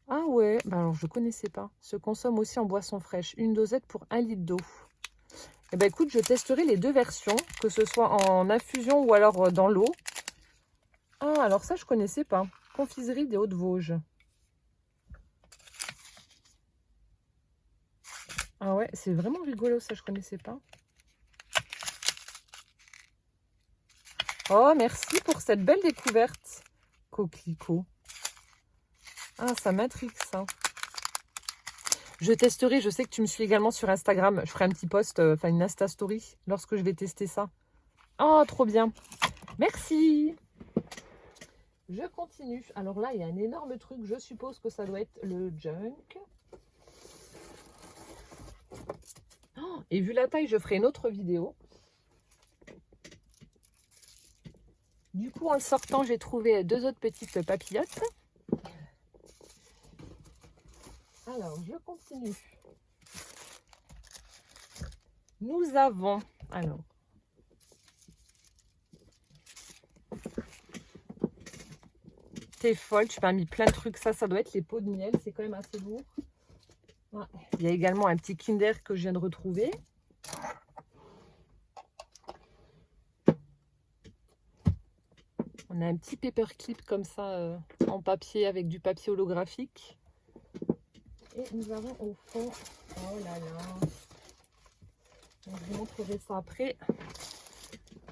Ah ouais, bah alors je ne connaissais pas. Se consomme aussi en boisson fraîche. Une dosette pour 1 litre d'eau. Eh ben écoute, je testerai les deux versions, que ce soit en infusion ou alors dans l'eau. Ah, alors ça, je connaissais pas. Confiserie des Hauts-de-Vosges. Ah ouais, c'est vraiment rigolo, ça, je connaissais pas. Oh, merci pour cette belle découverte. Coquelicot. Ah, ça m'intrigue, ça. Je testerai, je sais que tu me suis également sur Instagram. Je ferai un petit post, enfin une Insta Story, lorsque je vais tester ça. Oh, trop bien. Merci. Je continue. Alors là, il y a un énorme truc. Je suppose que ça doit être le junk. Et vu la taille, je ferai une autre vidéo. Du coup, en sortant, j'ai trouvé 2 autres petites papillotes. Alors, je continue. Nous avons... Alors... T'es folle, tu m'as mis plein de trucs. Ça doit être les pots de miel. C'est quand même assez lourd. Ouais. Il y a également un petit Kinder que je viens de retrouver. On a un petit paperclip comme ça en papier avec du papier holographique. Et nous avons au fond... Oh là là. Donc, je vous montrerai ça après.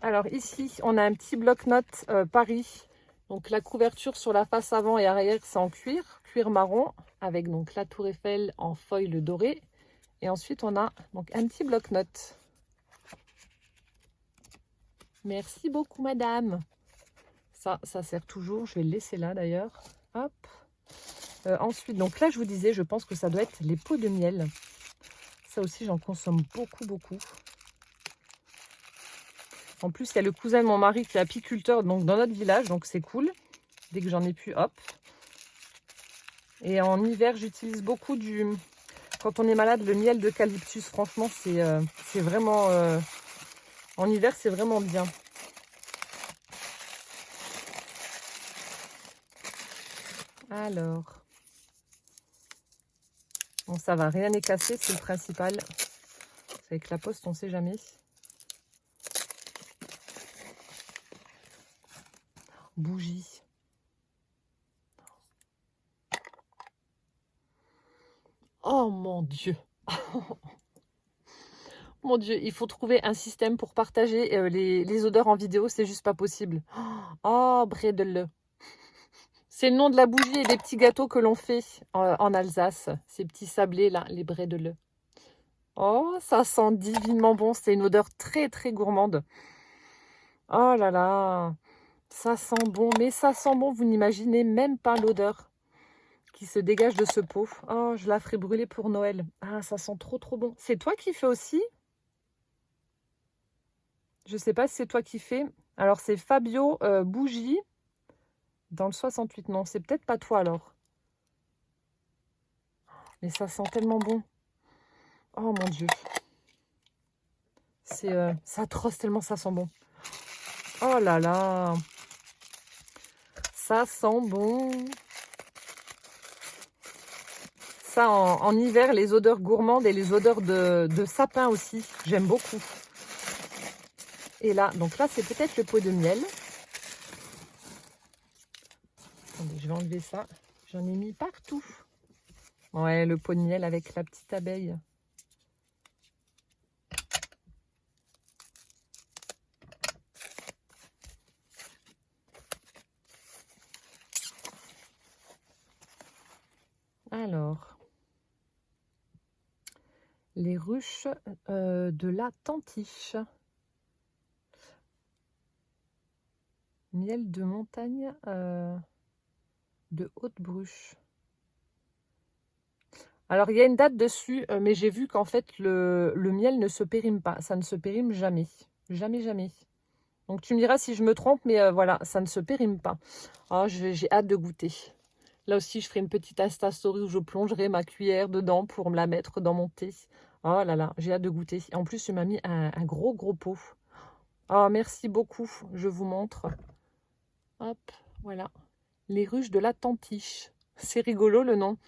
Alors ici, on a un petit bloc-notes Paris. Donc la couverture sur la face avant et arrière, c'est en cuir marron, avec donc la tour Eiffel en foil doré. Et ensuite, on a donc un petit bloc-notes. Merci beaucoup, madame. Ça sert toujours. Je vais le laisser là d'ailleurs. Hop. Ensuite, donc là, je vous disais, je pense que ça doit être les pots de miel. Ça aussi, j'en consomme beaucoup. En plus, il y a le cousin de mon mari qui est apiculteur donc dans notre village, donc c'est cool. Dès que j'en ai pu, hop. Et en hiver, j'utilise beaucoup quand on est malade, le miel d'eucalyptus. Franchement, c'est vraiment... En hiver, c'est vraiment bien. Alors... Bon, ça va, rien n'est cassé, c'est le principal. Avec la poste, on ne sait jamais. Bougie. Oh mon Dieu. Mon Dieu, il faut trouver un système pour partager les odeurs en vidéo, c'est juste pas possible. Oh, bredele. C'est le nom de la bougie et des petits gâteaux que l'on fait en Alsace. Ces petits sablés là, les bredele. Oh, ça sent divinement bon. C'est une odeur très gourmande. Oh là là. Ça sent bon, mais ça sent bon, vous n'imaginez même pas l'odeur qui se dégage de ce pot. Oh, je la ferai brûler pour Noël. Ah, ça sent trop bon. C'est toi qui fais aussi? Je sais pas si c'est toi qui fais. Alors, c'est Fabio Bougie dans le 68. Non, c'est peut-être pas toi alors. Mais ça sent tellement bon. Oh mon Dieu. C'est atroce tellement ça sent bon. Oh là là. Ça sent bon. Ça, en hiver, les odeurs gourmandes et les odeurs de sapin aussi. J'aime beaucoup. Et là, donc là, c'est peut-être le pot de miel. Attendez, je vais enlever ça. J'en ai mis partout. Ouais, le pot de miel avec la petite abeille. Alors, les ruches de la Tantiche. Miel de montagne de Haute-Bruche. Alors, il y a une date dessus, mais j'ai vu qu'en fait, le miel ne se périme pas. Ça ne se périme jamais. Jamais. Donc, tu me diras si je me trompe, mais voilà, ça ne se périme pas. Oh, j'ai hâte de goûter. Là aussi, je ferai une petite Insta Story où je plongerai ma cuillère dedans pour me la mettre dans mon thé. Oh là là, j'ai hâte de goûter. En plus, tu m'as mis un gros pot. Oh, merci beaucoup. Je vous montre. Hop, voilà. Les ruches de la Tantiche. C'est rigolo le nom.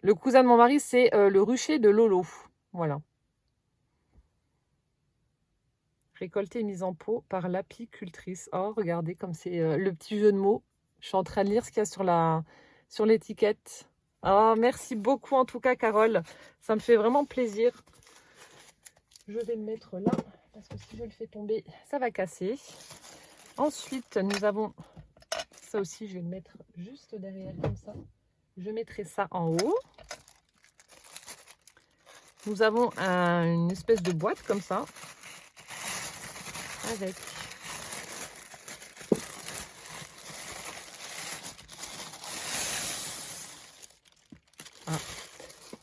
Le cousin de mon mari, c'est le rucher de Lolo. Voilà. Récolté et mise en pot par l'apicultrice. Oh, regardez comme c'est le petit jeu de mots. Je suis en train de lire ce qu'il y a sur l'étiquette. Oh, merci beaucoup en tout cas, Carole. Ça me fait vraiment plaisir. Je vais le mettre là, parce que si je le fais tomber, ça va casser. Ensuite, nous avons... Ça aussi, je vais le mettre juste derrière, comme ça. Je mettrai ça en haut. Nous avons une espèce de boîte comme ça. Avec...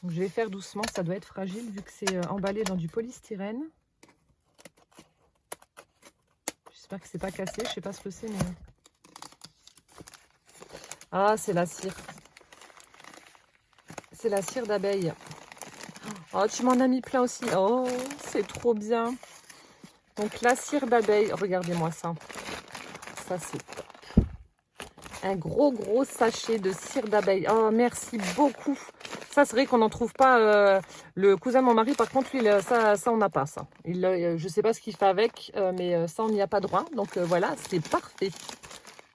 Donc, je vais faire doucement, ça doit être fragile vu que c'est emballé dans du polystyrène. J'espère que c'est pas cassé, je sais pas ce que c'est, mais... Ah, c'est la cire. C'est la cire d'abeille. Oh, tu m'en as mis plein aussi. Oh, c'est trop bien. Donc, la cire d'abeille, regardez-moi ça. Ça, c'est top. Un gros sachet de cire d'abeille. Oh, merci beaucoup. Ça, c'est vrai qu'on n'en trouve pas. Le cousin de mon mari, par contre, lui, ça on n'a pas ça. Je ne sais pas ce qu'il fait avec, mais ça, on n'y a pas droit. Donc, voilà, c'est parfait.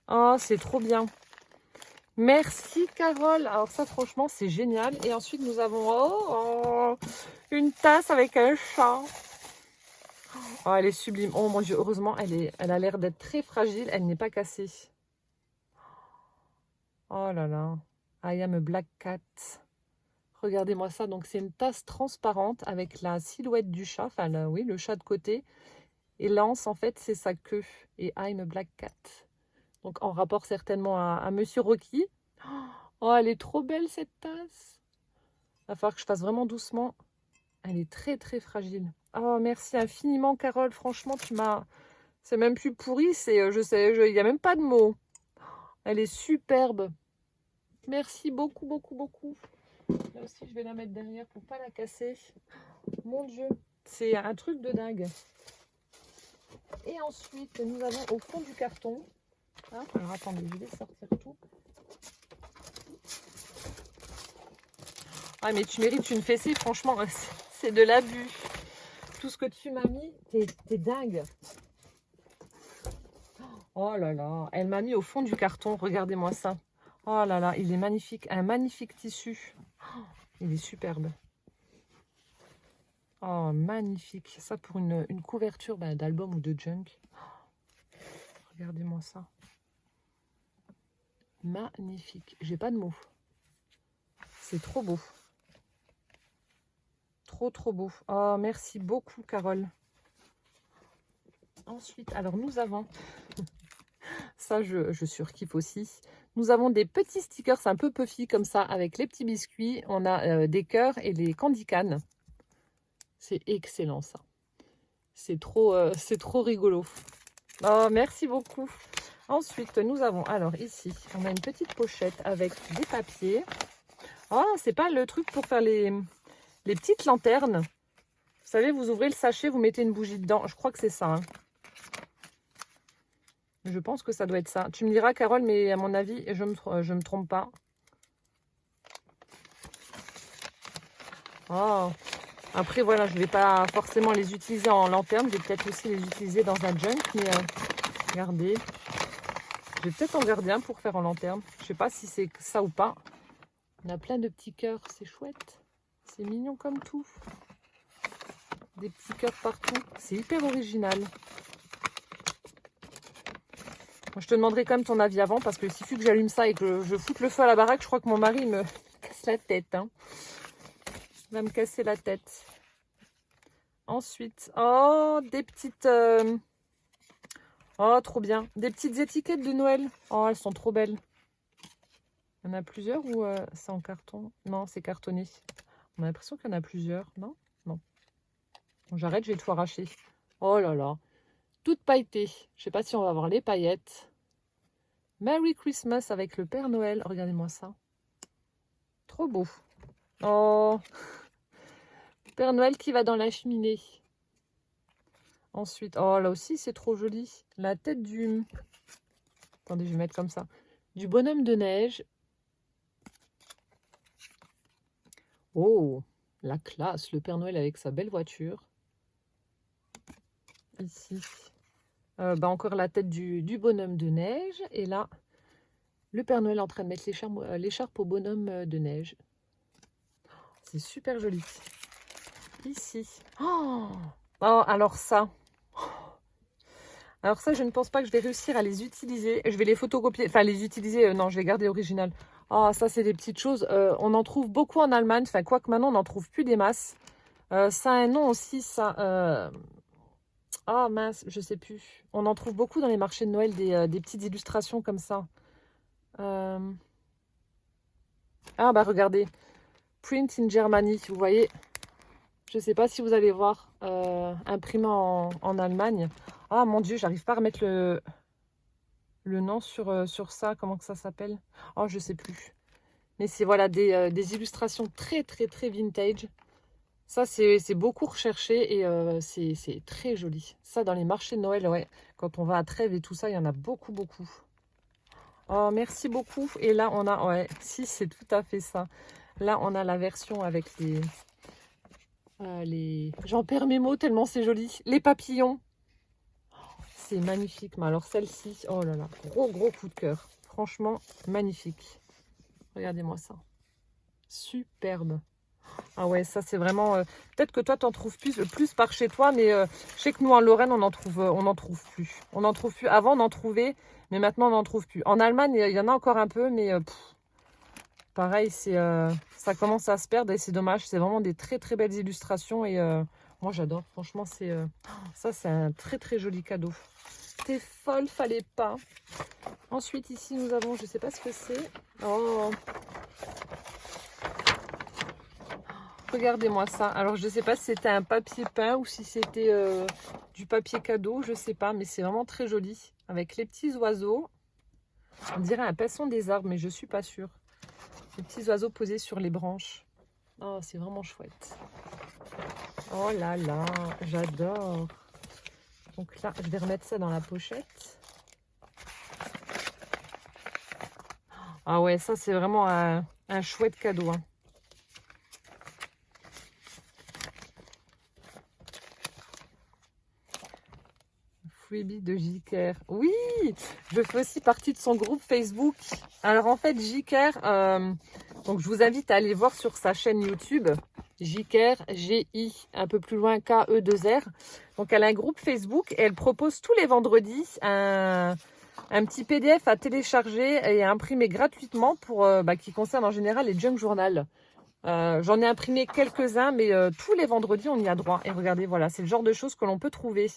Oh, c'est trop bien. Merci, Carole. Alors ça, franchement, c'est génial. Et ensuite, nous avons une tasse avec un chat. Oh, elle est sublime. Oh, mon Dieu, heureusement, elle a l'air d'être très fragile. Elle n'est pas cassée. Oh là là. I am a black cat. Regardez-moi ça. Donc, c'est une tasse transparente avec la silhouette du chat. Enfin, oui, le chat de côté. Et l'anse, en fait, c'est sa queue. Et I'm a black cat. Donc, en rapport certainement à Monsieur Rocky. Oh, elle est trop belle, cette tasse. Il va falloir que je fasse vraiment doucement. Elle est très fragile. Oh, merci infiniment, Carole. Franchement, tu m'as... C'est même plus pourri. Il n'y a même pas de mots. Elle est superbe. Merci beaucoup. Là aussi, je vais la mettre derrière pour pas la casser. Mon Dieu, c'est un truc de dingue. Et ensuite, nous avons au fond du carton. Ah, alors, attendez, je vais sortir tout. Ah, mais tu mérites une fessée, franchement. C'est de l'abus. Tout ce que tu m'as mis, t'es dingue. Oh là là, elle m'a mis au fond du carton. Regardez-moi ça. Oh là là, il est magnifique. Un magnifique tissu. Oh, il est superbe. Oh, magnifique. Ça pour une couverture d'album ou de junk. Oh, regardez-moi ça. Magnifique. J'ai pas de mots. C'est trop beau. Trop beau. Oh, merci beaucoup, Carole. Ensuite, alors nous avons... Ça, je surkiffe aussi. Nous avons des petits stickers un peu puffy comme ça avec les petits biscuits. On a des cœurs et les candy cannes. C'est excellent ça. C'est trop rigolo. Oh, merci beaucoup. Ensuite, nous avons, alors ici, on a une petite pochette avec des papiers. Oh, c'est pas le truc pour faire les petites lanternes. Vous savez, vous ouvrez le sachet, vous mettez une bougie dedans. Je crois que c'est ça. Hein. Je pense que ça doit être ça. Tu me diras, Carole, mais à mon avis, je me trompe pas. Oh. Après, voilà, je ne vais pas forcément les utiliser en lanterne. Je vais peut-être aussi les utiliser dans un junk. Mais regardez. Je vais peut-être en garder un pour faire en lanterne. Je ne sais pas si c'est ça ou pas. On a plein de petits cœurs. C'est chouette. C'est mignon comme tout. Des petits cœurs partout. C'est hyper original. Je te demanderai quand même ton avis avant, parce que s'il faut que j'allume ça et que je foute le feu à la baraque, je crois que mon mari me casse la tête. Hein. Il va me casser la tête. Ensuite, oh, des petites... Oh, trop bien. Des petites étiquettes de Noël. Oh, elles sont trop belles. Il y en a plusieurs ou c'est en carton? Non, c'est cartonné. On a l'impression qu'il y en a plusieurs. Non? Non. Bon, j'arrête, je vais tout arracher. Oh là là. Toute pailletée. Je sais pas si on va avoir les paillettes. Merry Christmas avec le Père Noël. Regardez-moi ça. Trop beau. Oh. Père Noël qui va dans la cheminée. Ensuite, oh là aussi c'est trop joli. La tête du... Attendez, je vais mettre comme ça. Du bonhomme de neige. Oh, la classe. Le Père Noël avec sa belle voiture. Ici. Encore la tête du bonhomme de neige. Et là, le Père Noël est en train de mettre l'écharpe au bonhomme de neige. C'est super joli. Ici. Oh, alors ça. Alors ça, je ne pense pas que je vais réussir à les utiliser. Je vais les photocopier. Enfin, les utiliser, non, je vais garder original. Ah, ça, c'est des petites choses. On en trouve beaucoup en Allemagne. Enfin, quoique maintenant, on n'en trouve plus des masses. Ça a un nom aussi, ça... Ah mince, je sais plus. On en trouve beaucoup dans les marchés de Noël, des petites illustrations comme ça. Ah bah regardez. print in Germany. Vous voyez, je ne sais pas si vous allez voir, imprimé en Allemagne. Ah mon Dieu, j'arrive pas à remettre le nom sur ça. Comment que ça s'appelle? Oh, je sais plus. Mais c'est voilà des illustrations très très très vintage. Ça, c'est beaucoup recherché et c'est très joli. Ça, dans les marchés de Noël, ouais. Quand on va à Trèves et tout ça, il y en a beaucoup, beaucoup. Oh, merci beaucoup. Et là, on a... Ouais, si, c'est tout à fait ça. Là, on a la version avec les... J'en perds mes mots tellement c'est joli. Les papillons. C'est magnifique. Mais alors, celle-ci, oh là là, gros, gros coup de cœur. Franchement, magnifique. Regardez-moi ça. Superbe. Ah ouais, ça c'est vraiment... peut-être que toi, tu en trouves plus par chez toi, mais je sais que nous, en Lorraine, on n'en trouve plus. On n'en trouve plus. Avant, on en trouvait, mais maintenant, on n'en trouve plus. En Allemagne, il y en a encore un peu, mais pareil, ça commence à se perdre et c'est dommage. C'est vraiment des très, très belles illustrations et moi, j'adore. Franchement, ça, c'est un très, très joli cadeau. T'es folle, fallait pas. Ensuite, ici, nous avons... Je sais pas ce que c'est. Oh, regardez-moi ça. Alors, je ne sais pas si c'était un papier peint ou si c'était du papier cadeau. Je ne sais pas, mais c'est vraiment très joli. Avec les petits oiseaux. On dirait un pinson des arbres, mais je ne suis pas sûre. Les petits oiseaux posés sur les branches. Oh, c'est vraiment chouette. Oh là là, j'adore. Donc là, je vais remettre ça dans la pochette. Ah ouais, ça, c'est vraiment un chouette cadeau, hein. Freebie de Jiker. Oui, je fais aussi partie de son groupe Facebook. Alors en fait, Jiker, donc je vous invite à aller voir sur sa chaîne YouTube. Jiker, G-I, un peu plus loin, K-E-2-R. Donc elle a un groupe Facebook et elle propose tous les vendredis un petit PDF à télécharger et à imprimer gratuitement pour qui concerne en général les junk journal. J'en ai imprimé quelques-uns, mais tous les vendredis, on y a droit. Et regardez, voilà, c'est le genre de choses que l'on peut trouver.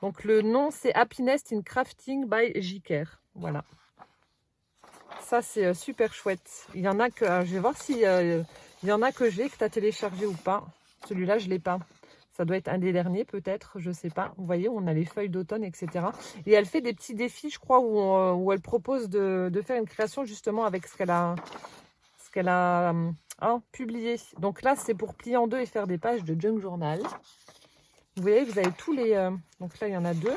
Donc, le nom, c'est Happiness in Crafting by Jiker. Voilà. Ça, c'est super chouette. Il y en a que... je vais voir si il y en a que j'ai, que tu as téléchargé ou pas. Celui-là, je ne l'ai pas. Ça doit être un des derniers, peut-être. Je ne sais pas. Vous voyez, on a les feuilles d'automne, etc. Et elle fait des petits défis, je crois, où elle propose de faire une création, justement, avec ce qu'elle a publié. Donc là, c'est pour plier en deux et faire des pages de junk journal. Vous voyez, vous avez tous les... donc là, il y en a 2.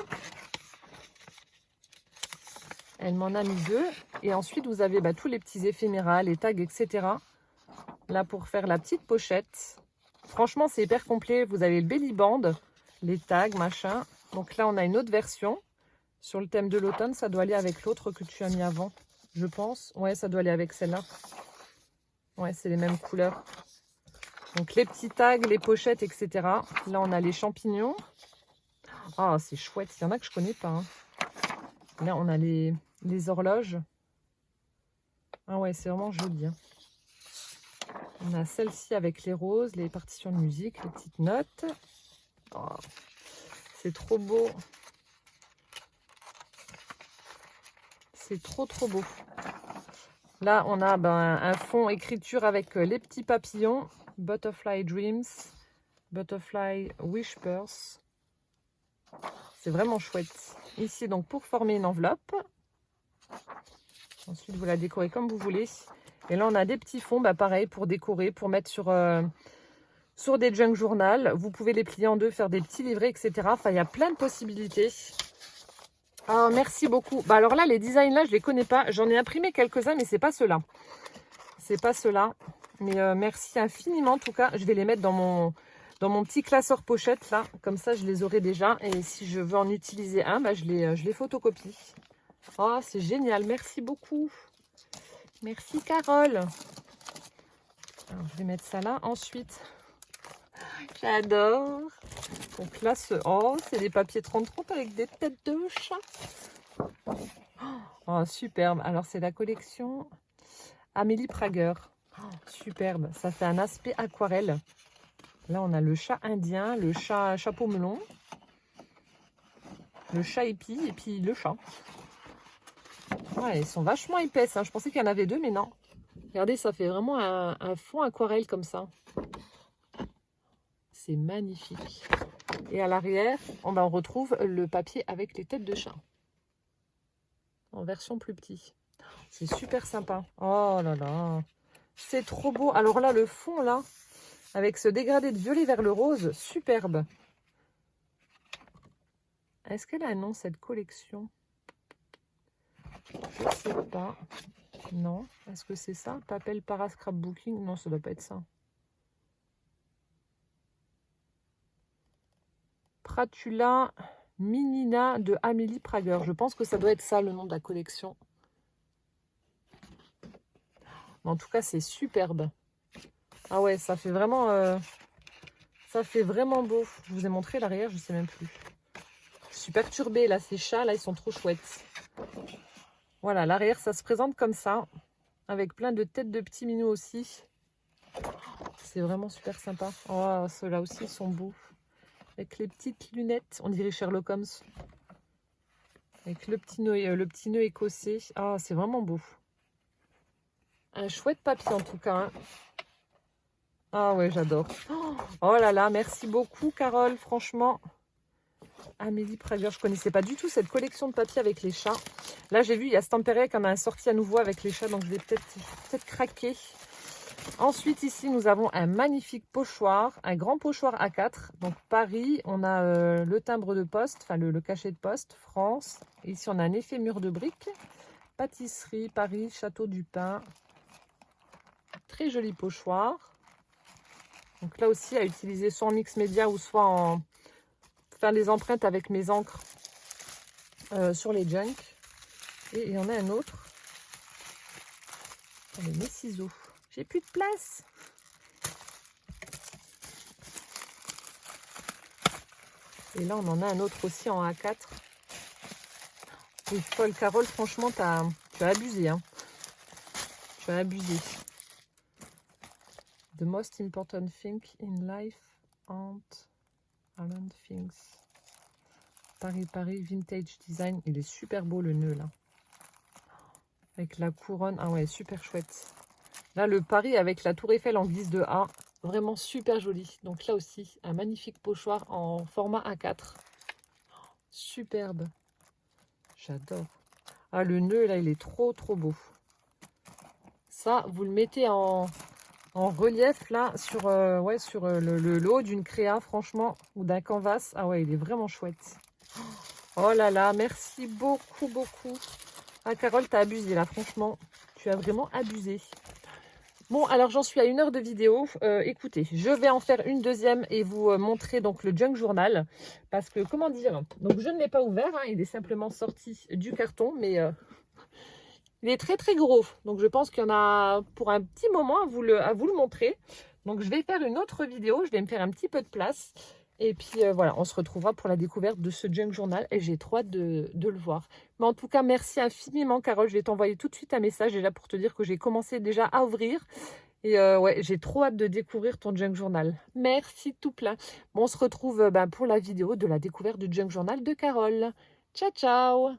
Elle m'en a mis 2. Et ensuite, vous avez tous les petits éphémérals, les tags, etc. Là, pour faire la petite pochette. Franchement, c'est hyper complet. Vous avez le belly band, les tags, machin. Donc là, on a une autre version. Sur le thème de l'automne, ça doit aller avec l'autre que tu as mis avant, je pense. Ouais, ça doit aller avec celle-là. Ouais, c'est les mêmes couleurs. Donc les petits tags, les pochettes, etc. Là, on a les champignons. Ah, c'est chouette. Il y en a que je ne connais pas, hein. Là, on a les horloges. Ah ouais, c'est vraiment joli, hein. On a celle-ci avec les roses, les partitions de musique, les petites notes. Oh, c'est trop beau. C'est trop, trop beau. Là, on a un fond écriture avec les petits papillons. Butterfly Dreams, Butterfly Whispers. C'est vraiment chouette. Ici, donc, pour former une enveloppe. Ensuite, vous la décorez comme vous voulez. Et là, on a des petits fonds, pareil, pour décorer, pour mettre sur des junk journal. Vous pouvez les plier en deux, faire des petits livrets, etc. Enfin, il y a plein de possibilités. Oh, merci beaucoup. Alors là, les designs, là, je ne les connais pas. J'en ai imprimé quelques-uns, mais c'est pas ceux-là. C'est pas ceux-là. Mais merci infiniment. En tout cas, je vais les mettre dans mon petit classeur pochette, là. Comme ça, je les aurai déjà. Et si je veux en utiliser un, je les photocopie. Oh, c'est génial. Merci beaucoup. Merci, Carole. Alors, je vais mettre ça là. Ensuite, j'adore. Donc là, c'est des papiers 30-30 avec des têtes de chat. Oh, superbe. Alors, c'est la collection Amélie Prager. Oh, superbe. Ça fait un aspect aquarelle. Là, on a le chat indien, le chat chapeau melon, le chat épi et puis le chat. Ouais, ils sont vachement épaisses, hein. Je pensais qu'il y en avait 2, mais non. Regardez, ça fait vraiment un fond aquarelle comme ça. C'est magnifique. Et à l'arrière, on retrouve le papier avec les têtes de chat. En version plus petit. C'est super sympa. Oh là là. C'est trop beau. Alors là, le fond, là, avec ce dégradé de violet vers le rose, superbe. Est-ce qu'elle a un nom, cette collection? Je ne sais pas. Non. Est-ce que c'est ça? Papel Para Scrapbooking? Non, ça ne doit pas être ça. Pratula Minina de Amélie Prager. Je pense que ça doit être ça, le nom de la collection. Mais en tout cas, c'est superbe. Ah ouais, ça fait vraiment beau. Je vous ai montré l'arrière, je ne sais même plus. Je suis perturbée, là, ces chats, là, ils sont trop chouettes. Voilà, l'arrière, ça se présente comme ça, avec plein de têtes de petits minous aussi. C'est vraiment super sympa. Oh, ceux-là aussi, ils sont beaux. Avec les petites lunettes, on dirait Sherlock Holmes. Avec le petit nœud écossais. Ah, c'est vraiment beau. Un chouette papier, en tout cas. Hein. Ah ouais, j'adore. Oh là là, merci beaucoup, Carole, franchement. Amélie Prager, je ne connaissais pas du tout cette collection de papier avec les chats. Là, j'ai vu, il y a Stamperia qui en a un sorti à nouveau avec les chats, donc je vais peut-être craquer. Ensuite, ici, nous avons un magnifique pochoir, un grand pochoir A4. Donc, Paris, on a le timbre de poste, enfin le cachet de poste, France. Et ici, on a un effet mur de briques. Pâtisserie, Paris, Château du Pin. Très joli pochoir. Donc là aussi, à utiliser soit en mix média ou soit en... faire des empreintes avec mes encres sur les junk. Et il y en a un autre. Attendez, mes ciseaux. J'ai plus de place. Et là, on en a un autre aussi en A4. Et folle, Carole, franchement, tu as abusé. Hein. Tu as abusé. The most important thing in life aren't things. Paris, vintage design. Il est super beau, le nœud, là. Avec la couronne. Ah ouais, super chouette. Là, le Paris avec la tour Eiffel en guise de A. Vraiment super joli. Donc là aussi, un magnifique pochoir en format A4. Superbe. J'adore. Ah, le nœud, là, il est trop beau. Ça, vous le mettez en relief, là, sur, sur le haut d'une créa, franchement, ou d'un canvas. Ah ouais, il est vraiment chouette. Oh là là, merci beaucoup. Ah, Carole, t'as abusé, là, franchement. Tu as vraiment abusé. Bon, alors j'en suis à 1 heure de vidéo. Écoutez, je vais en faire une deuxième et vous montrer donc le junk journal. Parce que, comment dire, donc je ne l'ai pas ouvert, hein, il est simplement sorti du carton, mais il est très gros. Donc je pense qu'il y en a pour un petit moment à vous le montrer. Donc je vais faire une autre vidéo, je vais me faire un petit peu de place. Et puis voilà, on se retrouvera pour la découverte de ce junk journal et j'ai trop hâte de le voir. Mais en tout cas, merci infiniment, Carole. Je vais t'envoyer tout de suite un message déjà pour te dire que j'ai commencé déjà à ouvrir. Et ouais, j'ai trop hâte de découvrir ton junk journal. Merci tout plein. Bon, on se retrouve pour la vidéo de la découverte du junk journal de Carole. Ciao, ciao!